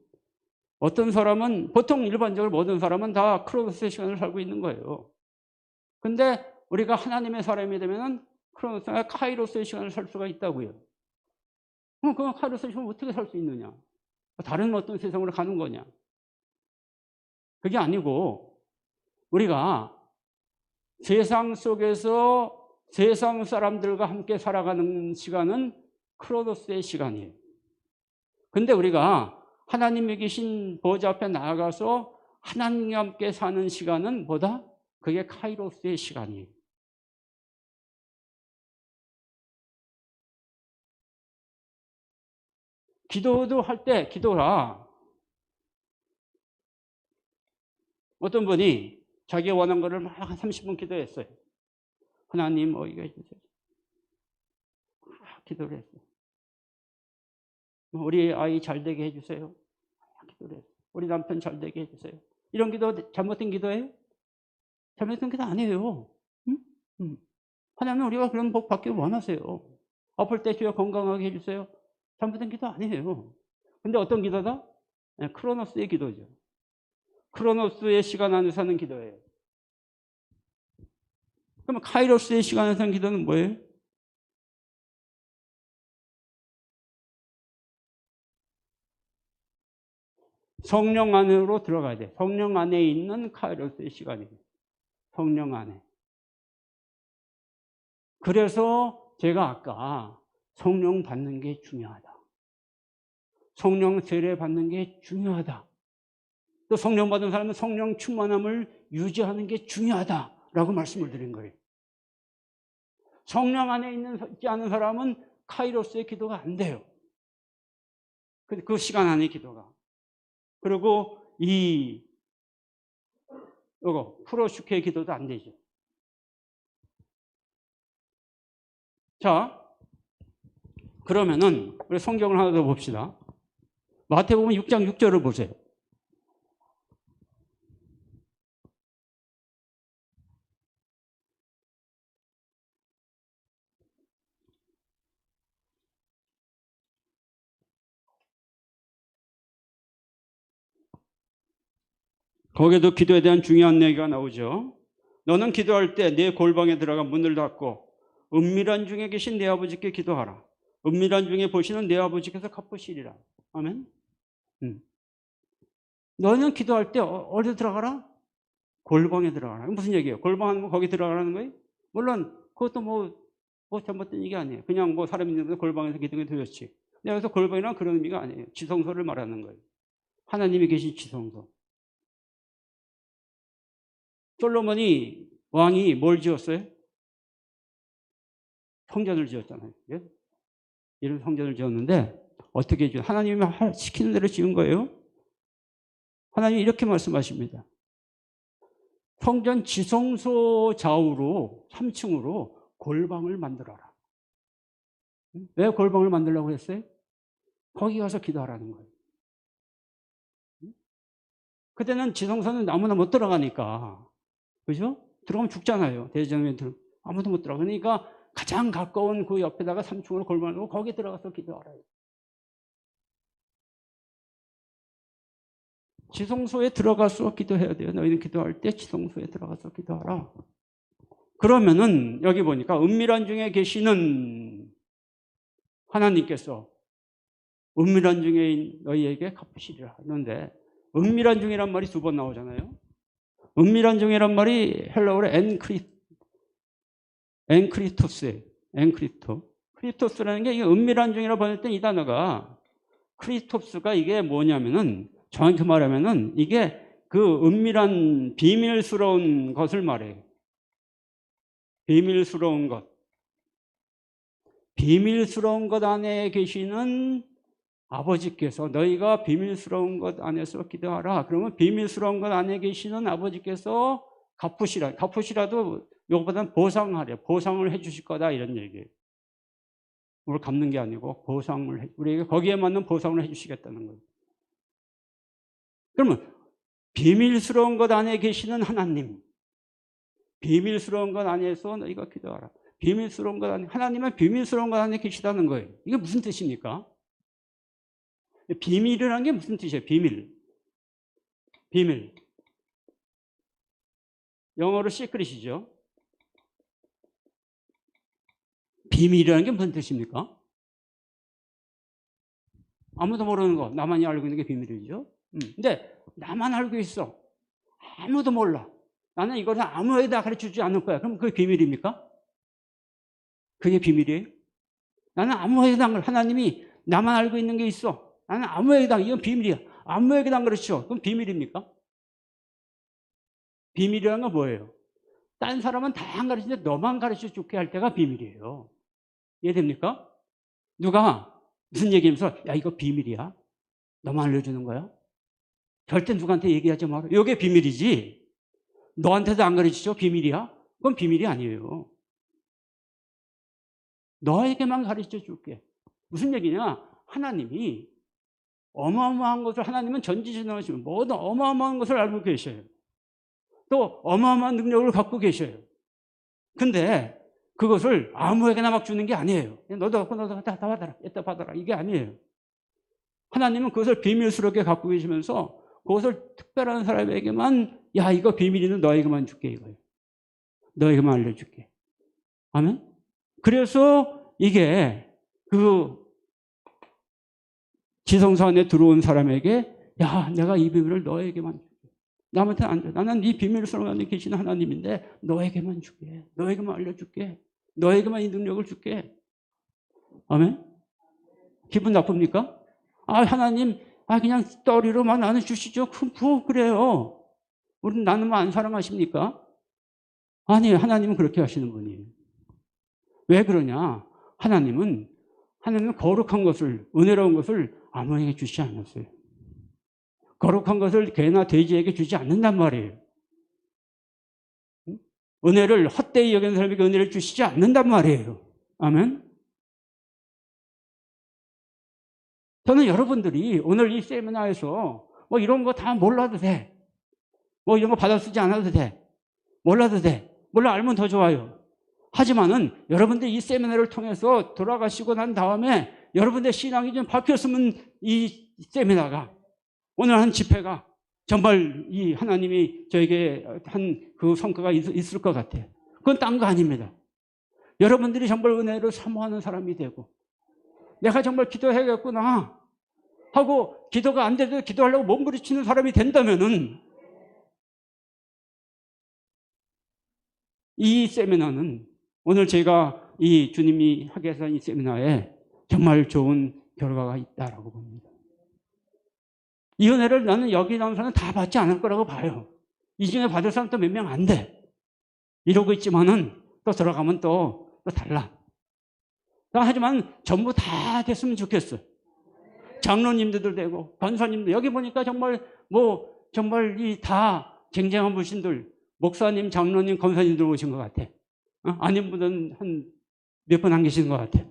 어떤 사람은, 보통 일반적으로 모든 사람은 다 크로노스의 시간을 살고 있는 거예요. 근데 우리가 하나님의 사람이 되면은 크로노스가 카이로스의 시간을 살 수가 있다고요. 그럼 그 카이로스의 시간을 어떻게 살 수 있느냐? 다른 어떤 세상으로 가는 거냐? 그게 아니고 우리가 세상 속에서 세상 사람들과 함께 살아가는 시간은 크로노스의 시간이에요. 근데 우리가 하나님이 계신 보좌 앞에 나아가서 하나님과 함께 사는 시간은 뭐다? 그게 카이로스의 시간이에요. 기도도 할 때 기도라. 어떤 분이 자기가 원한 거를 막 한 30분 기도했어요. 하나님 이거 해주세요. 기도를 했어요. 우리 아이 잘 되게 해주세요. 기도를 했어요. 우리 남편 잘 되게 해주세요. 이런 기도 잘못된 기도예요? 잘못된 기도 아니에요. 응? 응. 하나님 우리가 그런 복 받기를 원하세요. 아플 때 주여 건강하게 해주세요. 잘못된 기도 아니에요. 근데 어떤 기도다? 크로노스의 기도죠. 크로노스의 시간 안에 사는 기도예요. 그러면 카이로스의 시간 안에 사는 기도는 뭐예요? 성령 안으로 들어가야 돼. 성령 안에 있는 카이로스의 시간이에요. 성령 안에. 그래서 제가 아까 성령 받는 게 중요하다. 성령 세례 받는 게 중요하다. 또 성령 받은 사람은 성령 충만함을 유지하는 게 중요하다라고 말씀을 드린 거예요. 성령 안에 있지 않은 사람은 카이로스의 기도가 안 돼요. 그 시간 안의 기도가. 그리고 프로슈케의 기도도 안 되죠. 자, 그러면은 우리 성경을 하나 더 봅시다. 마태복음 6장 6절을 보세요. 거기에도 기도에 대한 중요한 얘기가 나오죠. 너는 기도할 때 내 골방에 들어가 문을 닫고 은밀한 중에 계신 내 아버지께 기도하라. 은밀한 중에 보시는 내 아버지께서 갚으시리라. 아멘. 너는 기도할 때 어디 들어가라? 골방에 들어가라. 무슨 얘기예요? 골방 하는 거 거기 들어가라는 거예요? 물론 그것도 뭐 잘못된 얘기 아니에요. 그냥 뭐 사람이 있는데 골방에서 기도해 도였지. 여기서 골방이란 그런 의미가 아니에요. 지성소를 말하는 거예요. 하나님이 계신 지성소. 솔로몬이 왕이 뭘 지었어요? 성전을 지었잖아요. 예? 이런 성전을 지었는데 어떻게 지어? 하나님이 시키는 대로 지은 거예요. 하나님이 이렇게 말씀하십니다. 성전 지성소 좌우로 3층으로 골방을 만들어라. 왜 골방을 만들려고 했어요? 거기 가서 기도하라는 거예요. 그때는 지성소는 아무나 못 들어가니까. 그죠? 들어가면 죽잖아요. 대제사장에 아무도 못 들어가. 그러니까 가장 가까운 그 옆에다가 3층으로 골반으로 거기 들어가서 기도하라. 지성소에 들어가서 기도해야 돼요. 너희는 기도할 때 지성소에 들어가서 기도하라. 그러면은 여기 보니까 은밀한 중에 계시는 하나님께서 은밀한 중에 너희에게 갚으시리라 하는데, 은밀한 중이란 말이 2번 나오잖아요. 은밀한 중이란 말이 헬라어로 엔크리토스예요. 크리토스라는 게 이게 은밀한 중이라고 번역할 때 이 단어가 크리토스가 이게 뭐냐면은 정확히 말하면은 이게 그 은밀한 비밀스러운 것을 말해요. 비밀스러운 것. 비밀스러운 것 안에 계시는 아버지께서 너희가 비밀스러운 것 안에서 기도하라. 그러면 비밀스러운 것 안에 계시는 아버지께서 갚으시라. 갚으시라도 이거보다는 보상하래. 보상을 해 주실 거다 이런 얘기예요. 우리를 갚는 게 아니고 보상을 우리에게 거기에 맞는 보상을 해 주시겠다는 거예요. 그러면 비밀스러운 것 안에 계시는 하나님, 비밀스러운 것 안에서 너희가 기도하라. 비밀스러운 것 안에, 하나님은 비밀스러운 것 안에 계시다는 거예요. 이게 무슨 뜻입니까? 비밀이라는 게 무슨 뜻이에요? 비밀. 영어로 시크릿이죠. 비밀이라는 게 무슨 뜻입니까? 아무도 모르는 거, 나만이 알고 있는 게 비밀이죠. 근데 나만 알고 있어. 아무도 몰라. 나는 이거는 아무에다 가르쳐주지 않을 거야. 그럼 그게 비밀입니까? 그게 비밀이에요? 나는 아무에게도 안 가르쳐. 하나님이 나만 알고 있는 게 있어. 나는 아무에게도 안, 이건 비밀이야. 아무에게도 안 가르쳐. 그럼 비밀입니까? 비밀이라는 건 뭐예요? 딴 사람은 다 안 가르치는데 너만 가르쳐 줄게 할 때가 비밀이에요. 이해됩니까? 누가 무슨 얘기하면서 야 이거 비밀이야. 너만 알려주는 거야. 절대 누구한테 얘기하지 마라. 이게 비밀이지. 너한테도 안 가르치죠? 비밀이야? 그건 비밀이 아니에요. 너에게만 가르쳐 줄게. 무슨 얘기냐? 하나님이 어마어마한 것을, 하나님은 전지전능하시면 모든 어마어마한 것을 알고 계셔요. 또 어마어마한 능력을 갖고 계셔요. 근데 그것을 아무에게나 막 주는 게 아니에요. 너도 갖고 너도 다 받아라. 이따 받아라. 이게 아니에요. 하나님은 그것을 비밀스럽게 갖고 계시면서 그것을 특별한 사람에게만 야 이거 비밀이는 너에게만 줄게 이거예요. 너에게만 알려줄게. 아멘? 그래서 이게 그 지성소 안에 들어온 사람에게 야 내가 이 비밀을 너에게만 줄게. 남한테 안 줘. 나는 이 비밀스러운 안에 계시는 하나님인데 너에게만 줄게. 너에게만 알려줄게. 너에게만 이 능력을 줄게. 아멘? 기분 나쁩니까? 아 하나님 그냥 떠리로만 나는 주시죠. 그래요. 우리는 나는만 안 사랑하십니까? 아니에요. 하나님은 그렇게 하시는 분이에요. 왜 그러냐? 하나님은 거룩한 것을, 은혜로운 것을 아무에게 주지 않았어요. 거룩한 것을 개나 돼지에게 주지 않는단 말이에요. 은혜를 헛되이 여기는 사람에게 은혜를 주시지 않는단 말이에요. 아멘? 저는 여러분들이 오늘 이 세미나에서 뭐 이런 거 다 몰라도 돼. 뭐 이런 거 받아 쓰지 않아도 돼. 몰라도 돼. 몰라 알면 더 좋아요. 하지만은 여러분들 이 세미나를 통해서 돌아가시고 난 다음에 여러분들 신앙이 좀 바뀌었으면 이 세미나가 오늘 한 집회가 정말 이 하나님이 저에게 한 그 성과가 있을 것 같아요. 그건 딴 거 아닙니다. 여러분들이 정말 은혜를 사모하는 사람이 되고 내가 정말 기도해야겠구나 하고 기도가 안 돼도 기도하려고 몸부림치는 사람이 된다면은 이 세미나는 오늘 제가 이 주님이 하게 해서 이 세미나에 정말 좋은 결과가 있다라고 봅니다. 이 은혜를 나는 여기 나온 사람은 다 받지 않을 거라고 봐요. 이 중에 받을 사람 또 몇 명 안 돼. 이러고 있지만은 또 들어가면 또 달라. 하지만 전부 다 됐으면 좋겠어요. 장로님들도 되고 권사님들 여기 보니까 정말 정말 이 다 쟁쟁한 분신들 목사님, 장로님, 권사님들 오신 것 같아. 아닌 분은 한 몇 분 안 계시는 것 같아.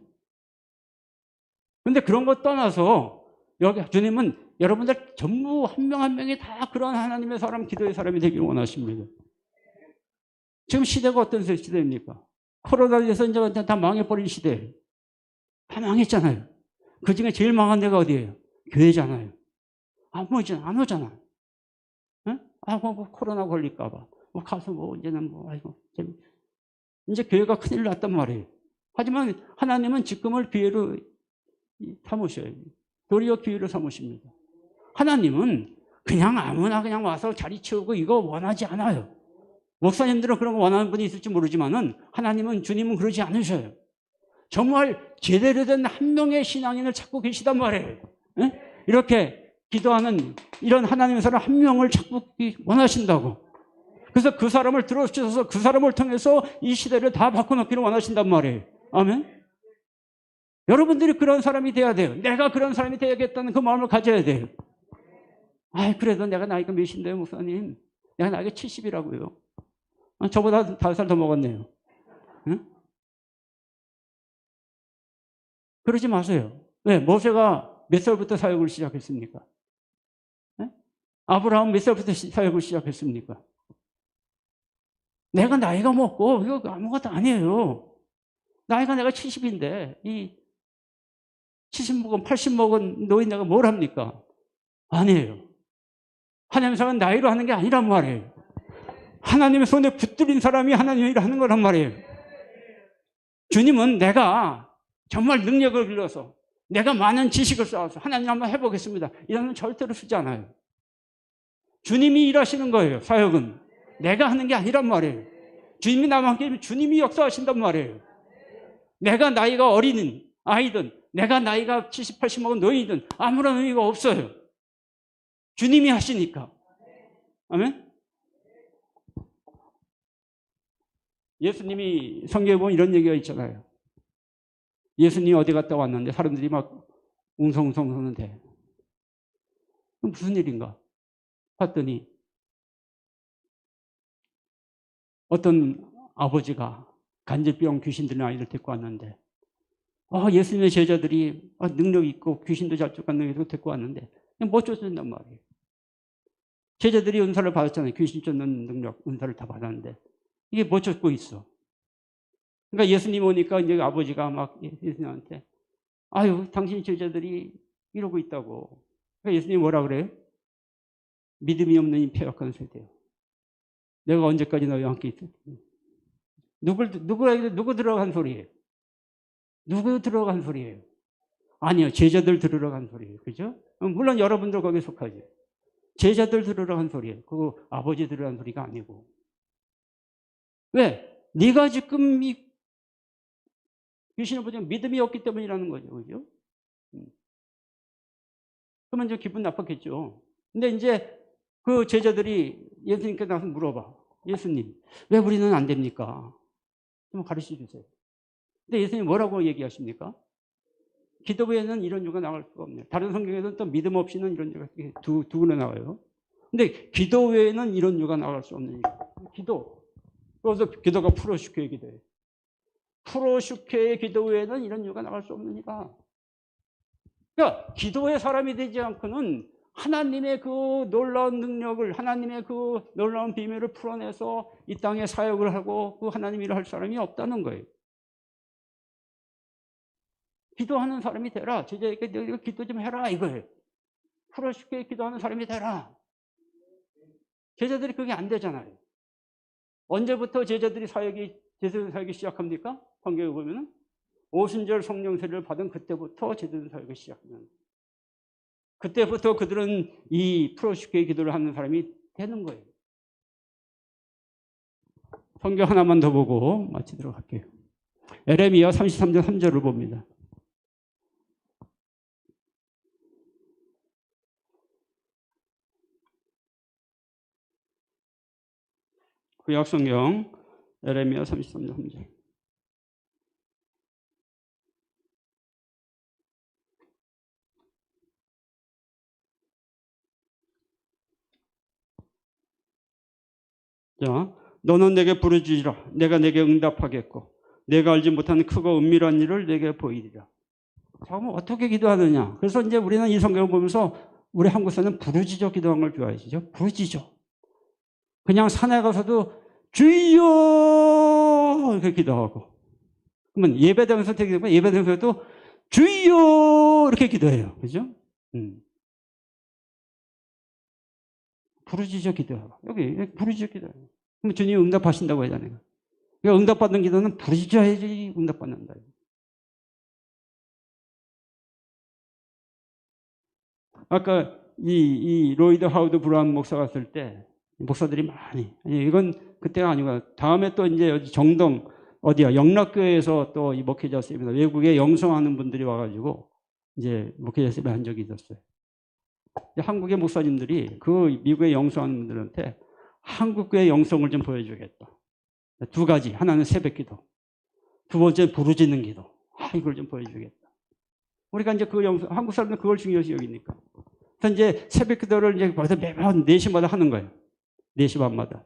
근데 그런 거 떠나서 여기 주님은 여러분들 전부 한 명 한 명이 다 그런 하나님의 사람, 기도의 사람이 되기를 원하십니다. 지금 시대가 어떤 시대입니까? 코로나로 해서 이제 다 망해버린 시대. 다 망했잖아요. 그 중에 제일 망한 데가 어디예요? 교회잖아요. 안 오잖아. 응? 뭐 코로나 걸릴까봐. 뭐 가서 뭐 이제는 뭐, 아이고. 이제 교회가 큰일 났단 말이에요. 하지만 하나님은 지금을 기회로 삼으셔요. 도리어 기회로 삼으십니다. 하나님은 그냥 아무나 그냥 와서 자리 채우고 이거 원하지 않아요. 목사님들은 그런 거 원하는 분이 있을지 모르지만은 하나님은, 주님은 그러지 않으셔요. 정말 제대로 된 한 명의 신앙인을 찾고 계시단 말이에요. 에? 이렇게 기도하는 이런 하나님의 사람 한 명을 찾고 원하신다고. 그래서 그 사람을 들어주셔서 그 사람을 통해서 이 시대를 다 바꿔놓기를 원하신단 말이에요. 아멘. 여러분들이 그런 사람이 돼야 돼요. 내가 그런 사람이 되야겠다는 그 마음을 가져야 돼요. 그래도 내가 나이가 몇인데요, 목사님? 내가 나이가 70이라고요. 저보다 5살 더 먹었네요. 응? 그러지 마세요. 왜? 모세가 몇 살부터 사역을 시작했습니까? 네? 아브라함 몇 살부터 사역을 시작했습니까? 내가 나이가 먹고 이거 아무것도 아니에요. 나이가 내가 70인데 이 70 먹은 80 먹은 노인 내가 뭘 합니까? 아니에요. 하나님의 사람은 나이로 하는 게 아니란 말이에요. 하나님의 손에 붙들린 사람이 하나님의 일을 하는 거란 말이에요. 주님은 내가 정말 능력을 길러서 내가 많은 지식을 쌓아서 하나님 한번 해보겠습니다, 이러면 절대로 쓰지 않아요. 주님이 일하시는 거예요. 사역은 내가 하는 게 아니란 말이에요. 주님이 나와 함께 하면 주님이 역사하신단 말이에요. 내가 나이가 어린 아이든 내가 나이가 70, 80 먹은 노인이든 아무런 의미가 없어요. 주님이 하시니까. 아멘. 예수님이 성경에 보면 이런 얘기가 있잖아요. 예수님이 어디 갔다 왔는데 사람들이 막 웅성웅성하는데 무슨 일인가 봤더니 어떤 아버지가 간질병 귀신 들린 아이를 데리고 왔는데 예수님의 제자들이 능력 있고 귀신도 잘 쫓아가는 애를 데리고 왔는데 못 쫓아낸단 말이에요. 제자들이 은사를 받았잖아요. 귀신 쫓는 능력 은사를 다 받았는데 이게 못 쫓고 있어. 그러니까 예수님 오니까 이제 아버지가 막 예수님한테 당신 제자들이 이러고 있다고. 그러니까 예수님이 뭐라 그래요? 믿음이 없는 이 패역한 세대요. 내가 언제까지 너희와 함께 있을까? 누구 들어간 소리예요? 누구 들어간 소리예요? 아니요, 제자들 들으러 간 소리예요. 그죠? 물론 여러분들 거기에 속하죠. 제자들 들으러 간 소리예요. 그거 아버지 들으러 간 소리가 아니고. 왜? 네가 지금 이 귀신을 보지 믿음이 없기 때문이라는 거죠. 그죠? 그러면 좀 기분 나빴겠죠. 근데 이제 그 제자들이 예수님께 나서 물어봐. 예수님, 왜 우리는 안 됩니까? 좀 가르쳐 주세요. 근데 예수님이 뭐라고 얘기하십니까? 기도 외에는 이런 유가 나갈 수가 없네요. 다른 성경에는 또 믿음 없이는 이런 유가 두 군데 나와요. 근데 기도 외에는 이런 유가 나갈 수 없는 유. 기도. 그래서 기도가 프로슈케의 기도예요. 프로슈케의 기도 외에는 이런 유가 나갈 수 없는 이가. 그러니까 기도의 사람이 되지 않고는 하나님의 그 놀라운 능력을, 하나님의 그 놀라운 비밀을 풀어내서 이 땅에 사역을 하고 그 하나님 일을 할 사람이 없다는 거예요. 기도하는 사람이 되라. 제자에게 기도 좀 해라 이거예요. 프로쉽게 기도하는 사람이 되라. 제자들이 그게 안 되잖아요. 언제부터 제자들이 사역이 시작합니까? 성경에 보면은 오순절 성령 세례를 받은 그때부터 제자들 사역이 시작합니다. 그때부터 그들은 이 프로쉽게 기도를 하는 사람이 되는 거예요. 성경 하나만 더 보고 마치도록 할게요. 에레미야 33장 3절을 봅니다. 구약 성경 에레미야 33장 3절. 자, 너는 내게 부르짖으라. 내가 내게 응답하겠고 내가 알지 못하는 크고 은밀한 일을 내게 보이리라. 자, 그럼 어떻게 기도하느냐? 그래서 이제 우리는 이 성경을 보면서 우리 한국 사람은 부르짖어 기도하는 걸 좋아하시죠? 부르짖어. 그냥 산에 가서도 주여 이렇게 기도하고, 그러면 예배당에서 예배당에서도 주여 이렇게 기도해요. 그죠? 부르짖어 기도하고, 여기 부르짖어 기도해요. 그럼 주님이 응답하신다고 하잖아요. 그러니까 응답받는 기도는 부르짖어야지 응답받는다. 아까 이 로이드 하우드 브라운 목사 갔을 때 목사들이 많이, 이건 그때가 아니고 다음에 또 이제 여기 정동 어디야 영락교회에서 또 이 목회자 세미나 외국에 영성하는 분들이 와가지고 이제 목회자 세미나 한 적이 있었어요. 한국의 목사님들이 그 미국에 영성하는 분들한테 한국교회 영성을 좀 보여주겠다. 두 가지. 하나는 새벽기도, 두 번째 부르짖는 기도. 이걸 좀 보여주겠다. 우리가 이제 그 영성, 한국 사람들은 그걸 중요시 여기니까. 그래서 이제 새벽기도를 이제 매번 4시마다 하는 거예요. 4시 반마다.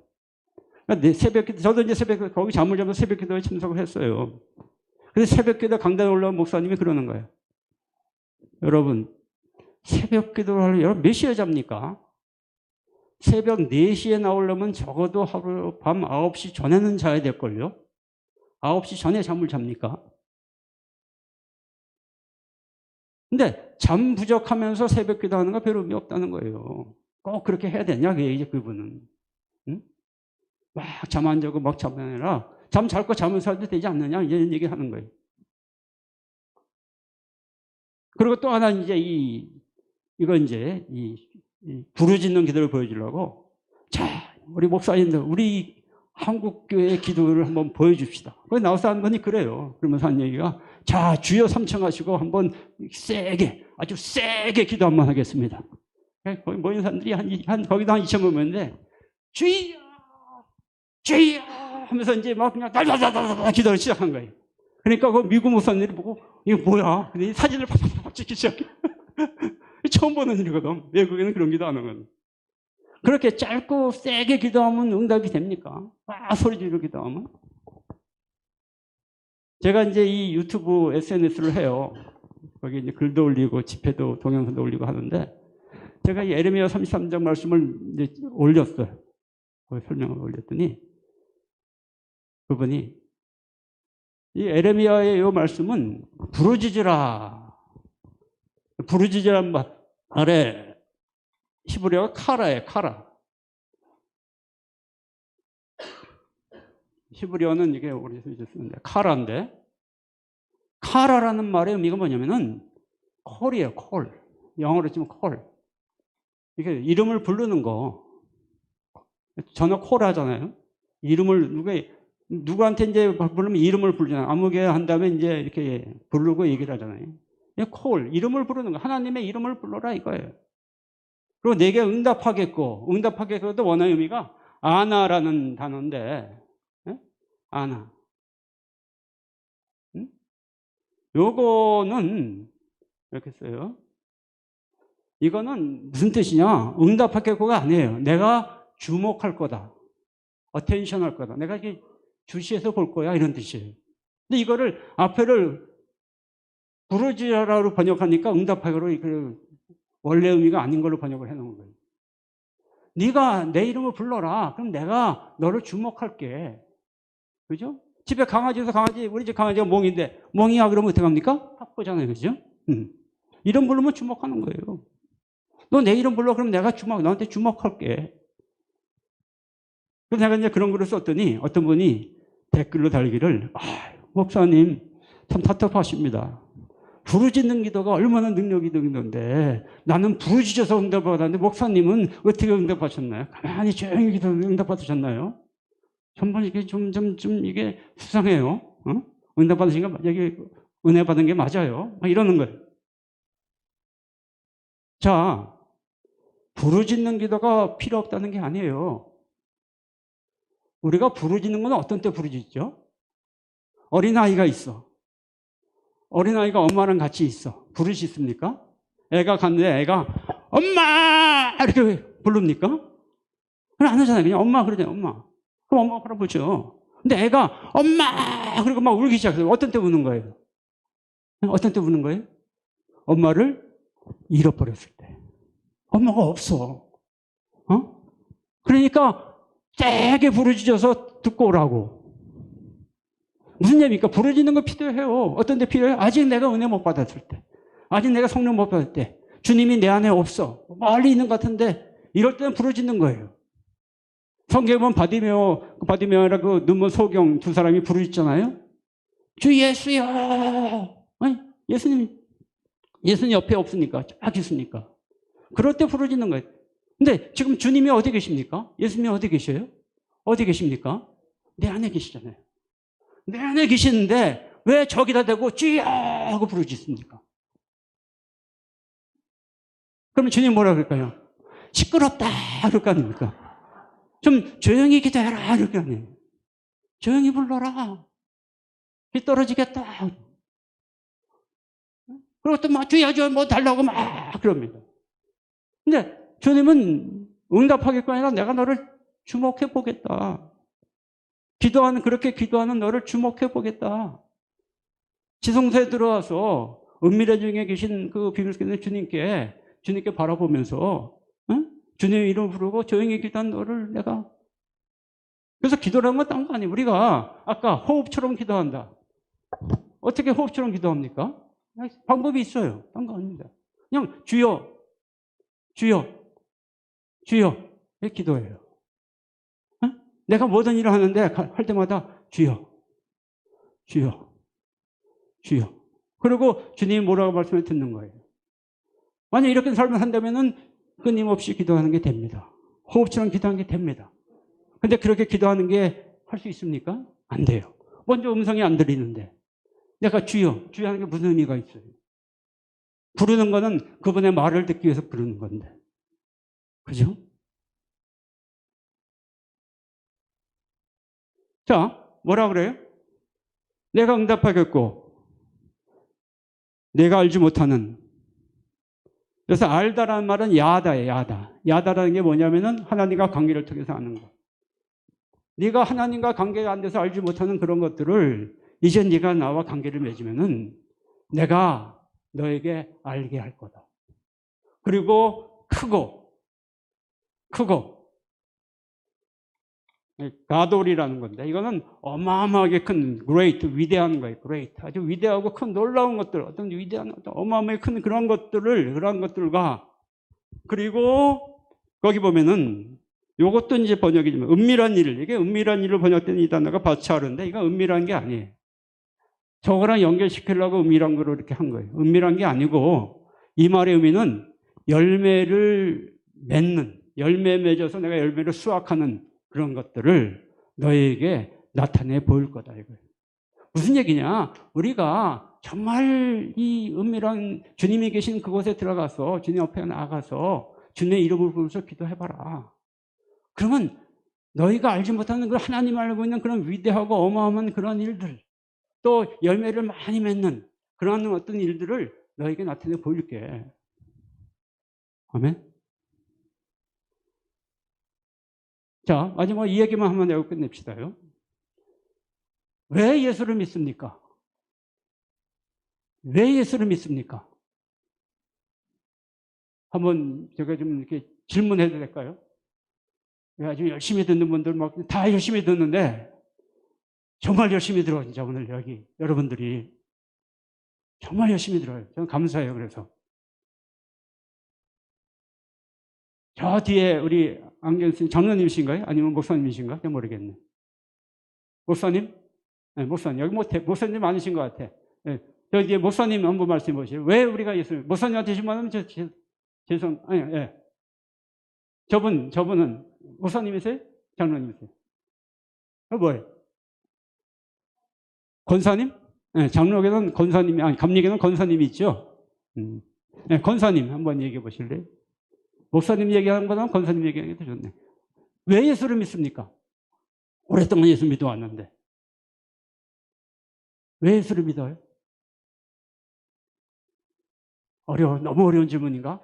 그러니까 새벽기도, 저도 이제 새벽기도, 거기 잠을 자면서 새벽기도에 참석을 했어요. 그래서 새벽기도 강단에 올라온 목사님이 그러는 거예요. 여러분, 새벽기도를 하려면 여러분 몇 시에 잡니까? 새벽 4시에 나오려면 적어도 하루 밤 9시 전에는 자야 될걸요? 9시 전에 잠을 잡니까? 근데 잠 부족하면서 새벽 기도하는 거 별 의미 없다는 거예요. 꼭 그렇게 해야 되냐, 이제 그분은. 응? 막 잠 안 자고 막 잠이 아니라 잠 잘 거 자면서 해도 되지 않느냐, 이런 얘기 하는 거예요. 그리고 또 하나 이제 이거 이제 이 부르짖는 기도를 보여주려고, 자, 우리 목사님들, 우리 한국교회 기도를 한번 보여줍시다. 거기 나와서 한 분이 그래요. 그러면서 한 얘기가, 자, 주여 삼청하시고 한번 세게, 아주 세게 기도 한번 하겠습니다. 거기 모인 사람들이 거기도 한 2,000명 모였는데, 주여, 주여 하면서 이제 막 그냥 달달달달 기도를 시작한 거예요. 그러니까 그 미국 목사님들이 보고, 이거 뭐야? 근데 사진을 팍팍팍 찍기 시작해. 처음 보는 일이거든. 외국에는 그런 기도 안 하거든. 그렇게 짧고 세게 기도하면 응답이 됩니까? 소리 지르고 기도하면? 제가 이제 이 유튜브 SNS를 해요. 거기 이제 글도 올리고 집회도 동영상도 올리고 하는데, 제가 이 에레미야 33장 말씀을 이제 올렸어요. 거기 설명을 올렸더니 그분이, 이 에레미야의 이 말씀은 부르짖으라. 부르짖으란 말에 히브리어가 카라예요. 카라. 히브리어는 이게 우리에서 이제 쓰는데 카라인데, 카라라는 말의 의미가 뭐냐면은 콜이에요. 콜. 영어로 치면 콜. 이게 이름을 부르는 거. 전화 콜 하잖아요. 이름을 누구한테 이제 부르면 이름을 부르잖아요. 아무개 한 다음에 이제 이렇게 부르고 얘기를 하잖아요. 콜, 이름을 부르는 거. 하나님의 이름을 불러라 이거예요. 그리고 내게 응답하겠고, 응답하겠고도 원어의 의미가 아나라는 단어인데, 아나. 응? 요거는 이렇게 써요. 이거는 무슨 뜻이냐? 응답하겠고가 아니에요. 내가 주목할 거다. 어텐션 할 거다. 내가 이렇게 주시해서 볼 거야. 이런 뜻이에요. 근데 이거를 앞에를 부르짖으라로 번역하니까 응답하기로 원래 의미가 아닌 걸로 번역을 해놓은 거예요. 네가 내 이름을 불러라. 그럼 내가 너를 주목할게. 그죠? 집에 강아지에서 우리 집 강아지가 몽인데, 몽이야 그러면 어떻게 합니까? 바쁘잖아요. 그죠? 이름 부르면 주목하는 거예요. 너 내 이름 불러. 그럼 내가 너한테 주목할게. 그래서 내가 이제 그런 글을 썼더니 어떤 분이 댓글로 달기를, 목사님 참 답답하십니다. 부르짖는 기도가 얼마나 능력이 있는 기도인데 나는 부르짖어서 응답을 받았는데 목사님은 어떻게 응답하셨나요? 가만히 조용히 기도 응답받으셨나요? 전번 이게 좀 이게 수상해요. 응답 받으신 거, 여기 은혜 받은 게 맞아요. 막 이러는 거예요. 자, 부르짖는 기도가 필요 없다는 게 아니에요. 우리가 부르짖는 건 어떤 때 부르짖죠? 어린아이가 있어. 어린아이가 엄마랑 같이 있어. 부르짖습니까? 애가 갔는데 애가 엄마! 이렇게 부릅니까? 그럼 안 하잖아요. 그냥 엄마 그러잖아요. 엄마. 그럼 엄마 바로 보죠. 근데 애가 엄마! 그리고 막 울기 시작해요. 어떤 때 우는 거예요? 어떤 때 우는 거예요? 엄마를 잃어버렸을 때. 엄마가 없어. 그러니까 세게 부르짖어서 듣고 오라고. 무슨 얘기입니까? 부르짖는 거 필요해요. 어떤 데 필요해요? 아직 내가 은혜 못 받았을 때. 아직 내가 성령 못 받을 때. 주님이 내 안에 없어. 멀리 있는 것 같은데 이럴 때는 부르짖는 거예요. 성경에 보면 바디메오라 그 눈먼 소경 두 사람이 부르짖잖아요. 주 예수여. 아니, 예수님 옆에 없으니까. 쫙 있으니까. 그럴 때 부르짖는 거예요. 근데 지금 주님이 어디 계십니까? 예수님이 어디 계셔요? 어디 계십니까? 내 안에 계시잖아요. 내 안에 계시는데 왜 저기다 대고 주여 하고 부르짖습니까? 그러면 주님 뭐라 그럴까요? 시끄럽다 그럴 거 아닙니까? 좀 조용히 기도해라 이럴 거 아니에요. 조용히 불러라. 비 떨어지겠다. 그리고 또 막 주여 뭐 달라고 막 그럽니다. 근데 주님은 응답하겠고 아니라 내가 너를 주목해 보겠다. 그렇게 기도하는 너를 주목해 보겠다. 지성소에 들어와서 은밀한 중에 계신 그 비밀스케는 주님께 바라보면서 주님의 이름 부르고 조용히 기도한 너를 내가. 그래서 기도라는 건 딴 거 아니에요. 우리가 아까 호흡처럼 기도한다. 어떻게 호흡처럼 기도합니까? 방법이 있어요. 딴 거 아닙니다. 그냥 주여 이렇게 기도해요. 내가 모든 일을 하는데 할 때마다 주여. 그리고 주님이 뭐라고 말씀을 듣는 거예요. 만약 이렇게 삶을 한다면은 끊임없이 기도하는 게 됩니다. 호흡처럼 기도하는 게 됩니다. 근데 그렇게 기도하는 게 할 수 있습니까? 안 돼요. 먼저 음성이 안 들리는데 내가 주여 하는 게 무슨 의미가 있어요? 부르는 거는 그분의 말을 듣기 위해서 부르는 건데. 그죠? 자, 뭐라 그래요? 내가 응답하겠고 내가 알지 못하는. 그래서 알다라는 말은 야다예요. 야다라는 게 뭐냐면은 하나님과 관계를 통해서 아는 거. 네가 하나님과 관계가 안 돼서 알지 못하는 그런 것들을 이제 네가 나와 관계를 맺으면은 내가 너에게 알게 할 거다. 그리고 크고 가돌이라는 건데 이거는 어마어마하게 큰 great 위대한 거예요. great 아주 위대하고 큰 놀라운 것들, 어떤 위대한 어마어마하게 큰 그런 것들과 그리고 거기 보면은 요것도 이제 번역이지만 은밀한 일, 이게 은밀한 일로 번역된 이 단어가 바차르인데 이건 은밀한 게 아니에요. 저거랑 연결시키려고 은밀한 거로 이렇게 한 거예요. 은밀한 게 아니고 이 말의 의미는 열매를 맺는, 열매 맺어서 내가 열매를 수확하는 그런 것들을 너에게 나타내 보일 거다 이거예요. 무슨 얘기냐? 우리가 정말 이 은밀한 주님이 계신 그곳에 들어가서 주님 앞에 나아가서 주님의 이름을 부르면서 기도해봐라. 그러면 너희가 알지 못하는 그 하나님 알고 있는 그런 위대하고 어마어마한 그런 일들, 또 열매를 많이 맺는 그런 어떤 일들을 너에게 나타내 보일게. 아멘. 자, 마지막 이 얘기만 한번 내고 끝냅시다요. 왜 예수를 믿습니까? 왜 예수를 믿습니까? 한번 제가 좀 이렇게 질문해도 될까요? 아주 열심히 듣는 분들 막 다 열심히 듣는데 정말 열심히 들어요. 진짜 오늘 여기 여러분들이 정말 열심히 들어요. 저는 감사해요. 그래서 저 뒤에 우리 안경 쓴 장로님이신가요? 아니면 목사님이신가? 잘 모르겠네. 목사님? 네, 목사님. 여기 목사님 많으신 것 같아. 네, 저 뒤에 목사님 한번 말씀해 보시죠. 왜 우리가 예수 목사님한테 질문하면 죄송 아니 예. 저분은 목사님이세요? 장로님이세요? 뭐예요? 권사님? 네, 장로에는 권사님이, 아니, 감리에는 권사님이 있죠? 네, 권사님 한번 얘기해 보실래요? 목사님 얘기하는 것보다는 권사님 얘기하는 게 더 좋네. 왜 예수를 믿습니까? 오랫동안 예수 믿어왔는데. 왜 예수를 믿어요? 너무 어려운 질문인가?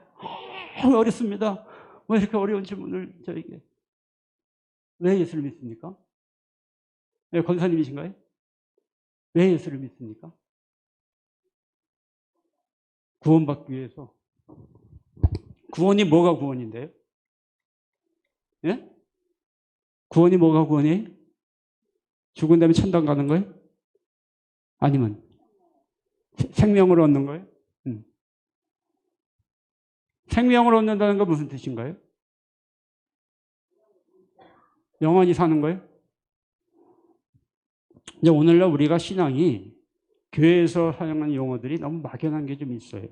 어렵습니다. 왜 이렇게 어려운 질문을 저에게. 왜 예수를 믿습니까? 네, 권사님이신가요? 왜 예수를 믿습니까? 구원받기 위해서. 구원이 뭐가 구원인데요? 예? 구원이 뭐가 구원이에요? 죽은 다음에 천당 가는 거예요? 아니면 생명을 얻는 거예요? 생명을 얻는다는 건 무슨 뜻인가요? 영원히 사는 거예요? 이제 오늘날 우리가 신앙이 교회에서 사용하는 용어들이 너무 막연한 게 좀 있어요.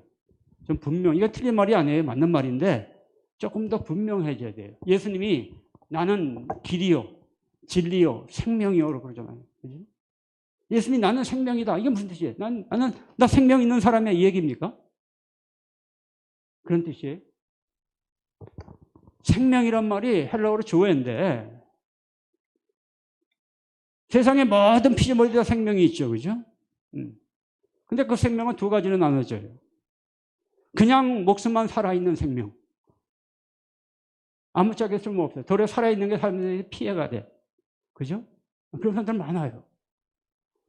좀 분명, 이거 틀린 말이 아니에요. 맞는 말인데 조금 더 분명해져야 돼요. 예수님이 나는 길이요, 진리요, 생명이요 그러잖아요. 그죠? 예수님이 나는 생명이다. 이게 무슨 뜻이에요? 나 생명 있는 사람의 이 얘기입니까? 그런 뜻이에요. 생명이란 말이 헬라어로 조에인데 세상의 모든 피조물이 다 생명이 있죠. 그죠? 근데 그 생명은 두 가지로 나눠져요. 그냥 목숨만 살아있는 생명. 아무짝에 쓸모없어요. 도리어 살아있는 게 사람들이 피해가 돼. 그죠? 그런 사람들 많아요.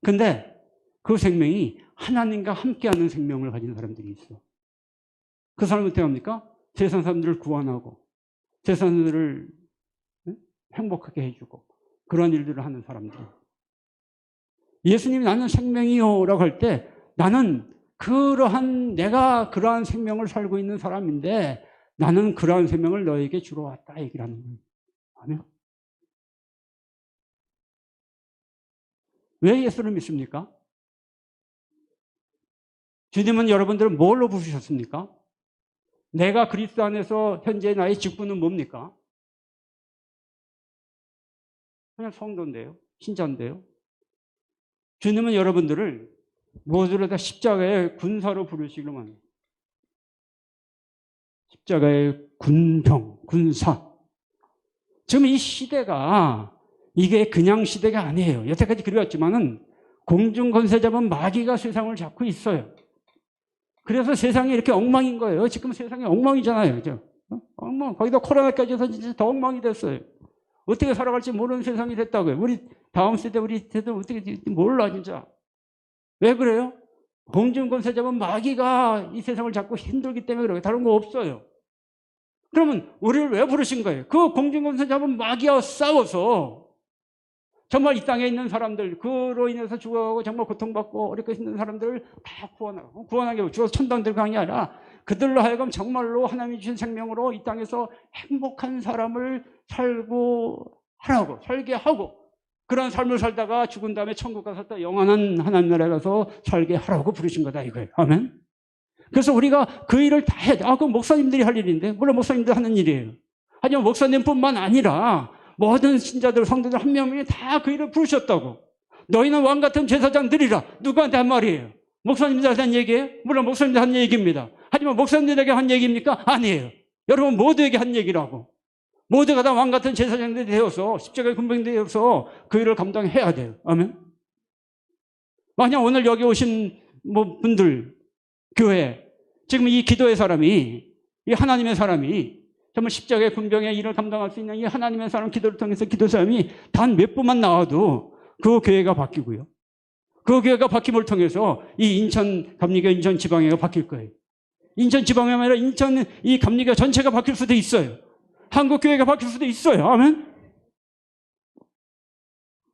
근데 그 생명이 하나님과 함께하는 생명을 가진 사람들이 있어. 그 사람은 어떻게 합니까? 세상 사람들을 구원하고 세상 사람들을 행복하게 해주고 그런 일들을 하는 사람들. 예수님이 나는 생명이요 라고 할 때 나는 내가 그러한 생명을 살고 있는 사람인데 나는 그러한 생명을 너에게 주러 왔다 얘기를 하는 거예요. 아멘. 왜 예수를 믿습니까? 주님은 여러분들을 뭘로 부르셨습니까? 내가 그리스도 안에서 현재 나의 직분은 뭡니까? 그냥 성도인데요. 신자인데요. 주님은 여러분들을 무엇으로 다 십자가의 군사로 부르시기로만 해요. 십자가의 군병, 군사. 지금 이 시대가 이게 그냥 시대가 아니에요. 여태까지 그래왔지만은 공중권세 잡은 마귀가 세상을 잡고 있어요. 그래서 세상이 이렇게 엉망인 거예요. 지금 세상이 엉망이잖아요. 그죠? 엉망. 거기다 코로나까지 해서 진짜 더 엉망이 됐어요. 어떻게 살아갈지 모르는 세상이 됐다고요. 우리 다음 세대, 우리 세대 어떻게 몰라, 진짜. 왜 그래요? 공중권세 잡은 마귀가 이 세상을 잡고 힘들기 때문에 그래요. 다른 거 없어요. 그러면 우리를 왜 부르신 거예요? 그 공중권세 잡은 마귀와 싸워서 정말 이 땅에 있는 사람들, 그로 인해서 죽어가고 정말 고통받고 어렵게 힘든 사람들을 다 구원하게 죽어서 천당 들어가는 게 아니라 그들로 하여금 정말로 하나님이 주신 생명으로 이 땅에서 행복한 사람을 살게 하고 그런 삶을 살다가 죽은 다음에 천국 가서 또 영원한 하나님 나라에 가서 살게 하라고 부르신 거다 이거예요. 아멘. 그래서 우리가 그 일을 다 해야 돼. 그건 목사님들이 할 일인데 물론 목사님들 하는 일이에요. 하지만 목사님뿐만 아니라 모든 신자들, 성도들 한 명이 다 그 일을 부르셨다고. 너희는 왕같은 제사장들이라. 누구한테 한 말이에요? 목사님들한테 한 얘기예요? 물론 목사님들 한 얘기입니다. 하지만 목사님들에게 한 얘기입니까? 아니에요. 여러분 모두에게 한 얘기라고. 모두가 다 왕같은 제사장들이 되어서 십자가의 군병이 되어서 그 일을 감당해야 돼요. 아멘. 만약 오늘 여기 오신 분들, 교회, 지금 이 기도의 사람이, 이 하나님의 사람이 정말 십자가의 군병의 일을 감당할 수 있는 이 하나님의 사람 기도를 통해서 기도 사람이 단 몇 분만 나와도 그 교회가 바뀌고요. 그 교회가 바뀜을 통해서 이 인천 감리교 인천 지방회가 바뀔 거예요. 인천 지방회가 아니라 인천 이 감리교 전체가 바뀔 수도 있어요. 한국 교회가 바뀔 수도 있어요. 아멘.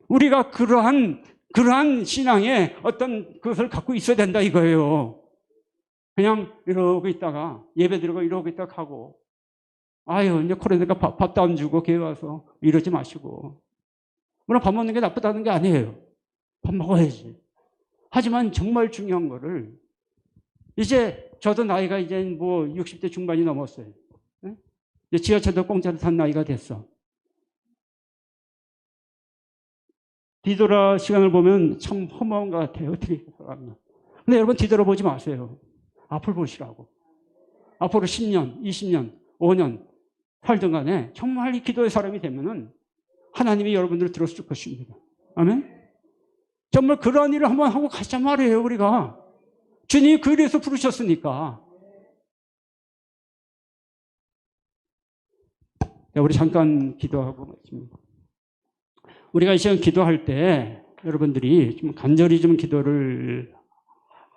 우리가 그러한 신앙의 어떤 그것을 갖고 있어야 된다 이거예요. 그냥 이러고 있다가 예배 드리고 이러고 있다가 하고 아유 이제 코로나니까 밥도 안 주고 교회 와서 이러지 마시고. 물론 밥 먹는 게 나쁘다는 게 아니에요. 밥 먹어야지. 하지만 정말 중요한 거를 이제 저도 나이가 이제 60대 중반이 넘었어요. 이제 지하철도 공짜로 탄 나이가 됐어. 뒤돌아 시간을 보면 참 허무한 것 같아요. 어떻게 살았나. 근데 여러분 뒤돌아보지 마세요. 앞을 보시라고. 앞으로 10년, 20년, 5년 살던 간에 정말 이 기도의 사람이 되면은 하나님이 여러분들을 들어줄 것입니다. 아멘? 정말 그러한 일을 한번 하고 가자 말이에요, 우리가. 주님이 그 일에서 부르셨으니까. 우리 잠깐 기도하고 마칩니다. 우리가 이 시간 기도할 때 여러분들이 좀 간절히 좀 기도를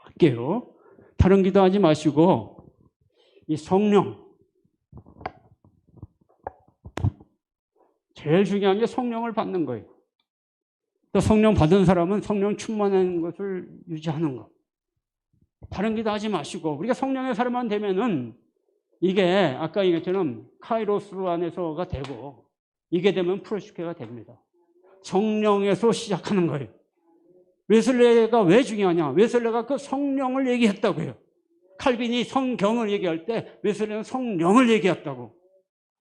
할게요. 다른 기도하지 마시고 이 성령, 제일 중요한 게 성령을 받는 거예요. 또 성령 받은 사람은 성령 충만한 것을 유지하는 거. 다른 기도하지 마시고, 우리가 성령의 사람만 되면은 이게 아까 얘기했처럼 카이로스 안에서가 되고, 이게 되면 프로시케가 됩니다. 성령에서 시작하는 거예요. 웨슬레가 왜 중요하냐? 웨슬레가 그 성령을 얘기했다고요. 칼빈이 성경을 얘기할 때 웨슬레는 성령을 얘기했다고.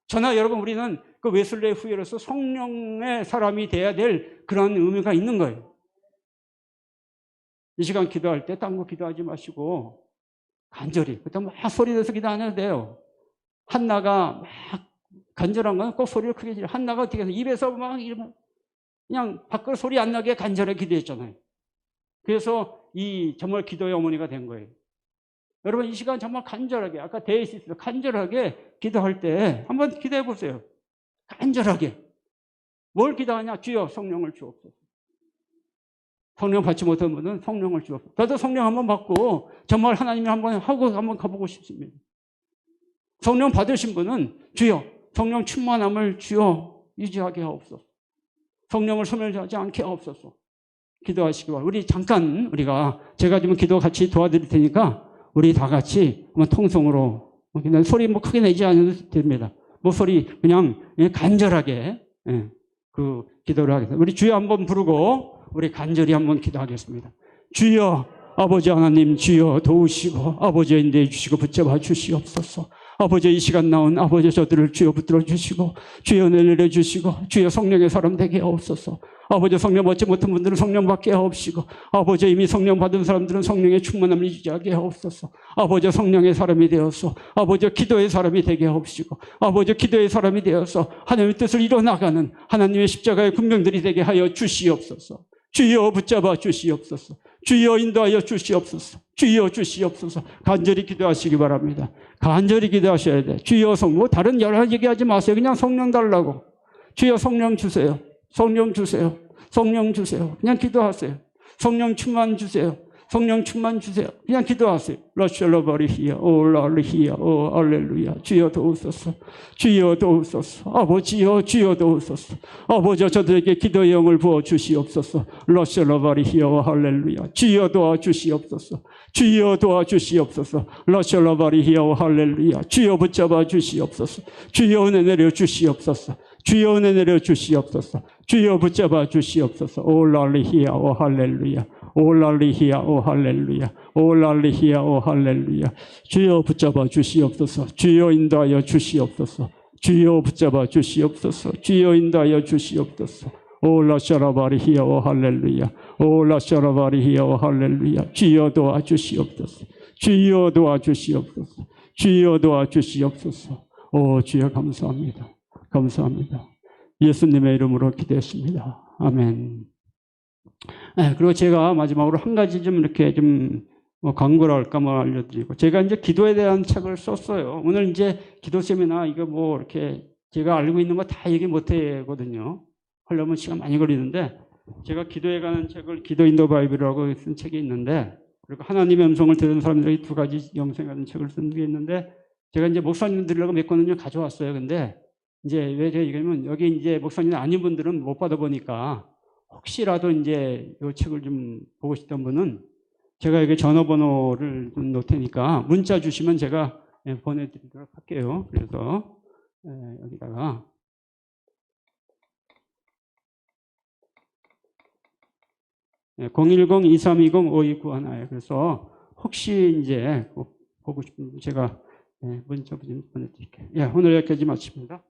저나 여러분, 우리는 그 웨슬레의 후예로서 성령의 사람이 돼야 될 그런 의미가 있는 거예요. 이 시간 기도할 때 딴 거 기도하지 마시고 간절히, 그때 막 소리 내서 기도 안 해도 돼요. 한나가 막 간절한 건 꼭 소리를 크게 지르. 한나가 어떻게 해서 입에서 막 그냥 밖으로 소리 안 나게 간절하게 기도했잖아요. 그래서 이 정말 기도의 어머니가 된 거예요. 여러분, 이 시간 정말 간절하게, 아까 데이시스 간절하게 기도할 때 한번 기도해 보세요. 간절하게. 뭘 기도하냐? 주여 성령을 주옵소서. 성령 받지 못한 분은 성령을 주옵소서. 저도 성령 한번 받고 정말 하나님이 한번 하고 한번 가보고 싶습니다. 성령 받으신 분은 주여 성령 충만함을 주여 유지하게 하옵소서. 성령을 소멸하지 않게 하옵소서. 기도하시기 바랍니다. 우리 잠깐 제가 좀 기도 같이 도와드릴 테니까 우리 다 같이 한번 통성으로 그냥 소리 뭐 크게 내지 않아도 됩니다. 뭐 소리 그냥 간절하게 그 기도를 하겠습니다. 우리 주여 한번 부르고 우리 간절히 한번 기도하겠습니다. 주여 아버지 하나님, 주여 도우시고 아버지의 인도해 주시고 붙잡아 주시옵소서. 아버지 이 시간 나온 아버지 저들을 주여 붙들어 주시고 주여 내려 주시고 주여 성령의 사람 되게 하옵소서. 아버지 성령 받지 못한 분들은 성령 받게 하옵시고 아버지 이미 성령 받은 사람들은 성령의 충만함을 유지하게 하옵소서. 아버지 성령의 사람이 되어서 아버지 기도의 사람이 되게 하옵시고 아버지 기도의 사람이 되어서 하나님의 뜻을 이뤄나가는 하나님의 십자가의 군병들이 되게 하여 주시옵소서. 주여 붙잡아 주시옵소서. 주여 인도하여 주시옵소서. 주여 주시옵소서. 간절히 기도하시기 바랍니다. 간절히 기도하셔야 돼. 주여 성령, 다른 여러 가지 얘기하지 마세요. 그냥 성령 달라고. 주여 성령 주세요. 성령 주세요. 성령 주세요. 그냥 기도하세요. 성령 충만 주세요. 성령 충만 주세요. 그냥 기도하세요. 라샬라바리히야 오랄리히야 오 할렐루야. 주여 도우소서. 주여 도우소서. 아버지여 주여 도우소서. 아버지 저들에게 기도의 영을 부어 주시옵소서. 라샬라바리히야 오 할렐루야. 주여 도와 주시옵소서. 주여 도와 주시옵소서. 라샬라바리히야 오 할렐루야. 주여 붙잡아 주시옵소서. 주여 은혜 내려 주시옵소서. 주여 은혜 내려 주시옵소서. 주여 붙잡아 주시옵소서. 오랄리히야 오 할렐루야. 오랄리히야 오 할렐루야. 오랄리히야 오 할렐루야. 주여 붙잡아 주시옵소서. 주여 인도하여 주시옵소서. 주여 붙잡아 주시옵소서. 주여 인도하여 주시옵소서. 오라샤라바리히야 오 할렐루야. 오라샤라바리히야 오 할렐루야. 주여 도와 주시옵소서. 주여 도와 주시옵소서. 주여 도와 주시옵소서. 오 주여 감사합니다. 감사합니다. 예수님의 이름으로 기도했습니다. 아멘. 네, 그리고 제가 마지막으로 한 가지 좀 이렇게 좀 광고를 할까 뭐 알려드리고, 제가 이제 기도에 대한 책을 썼어요. 오늘 이제 기도 세미나 이거 뭐 이렇게 제가 알고 있는 거 다 얘기 못 하거든요. 하려면 시간 많이 걸리는데, 제가 기도에 관한 책을 기도 인도 바이블이라고 쓴 책이 있는데, 그리고 하나님의 음성을 들은 사람들에게 두 가지 영성에 관한 책을 쓴 게 있는데, 제가 이제 목사님 드리려고 몇 권을 가져왔어요. 근데 이제 왜 제가 얘기하면 여기 이제 목사님 아닌 분들은 못 받아보니까 혹시라도 이제 이 책을 좀 보고 싶던 분은 제가 여기 전화번호를 좀 놓을 테니까 문자 주시면 제가 보내드리도록 할게요. 그래서 여기다가 010-2320-5291 그래서 혹시 이제 보고 싶은 분 제가 문자 좀 보내드릴게요. 예, 오늘 여기까지 마칩니다.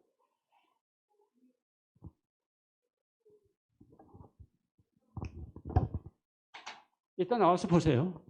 일단 나와서 보세요.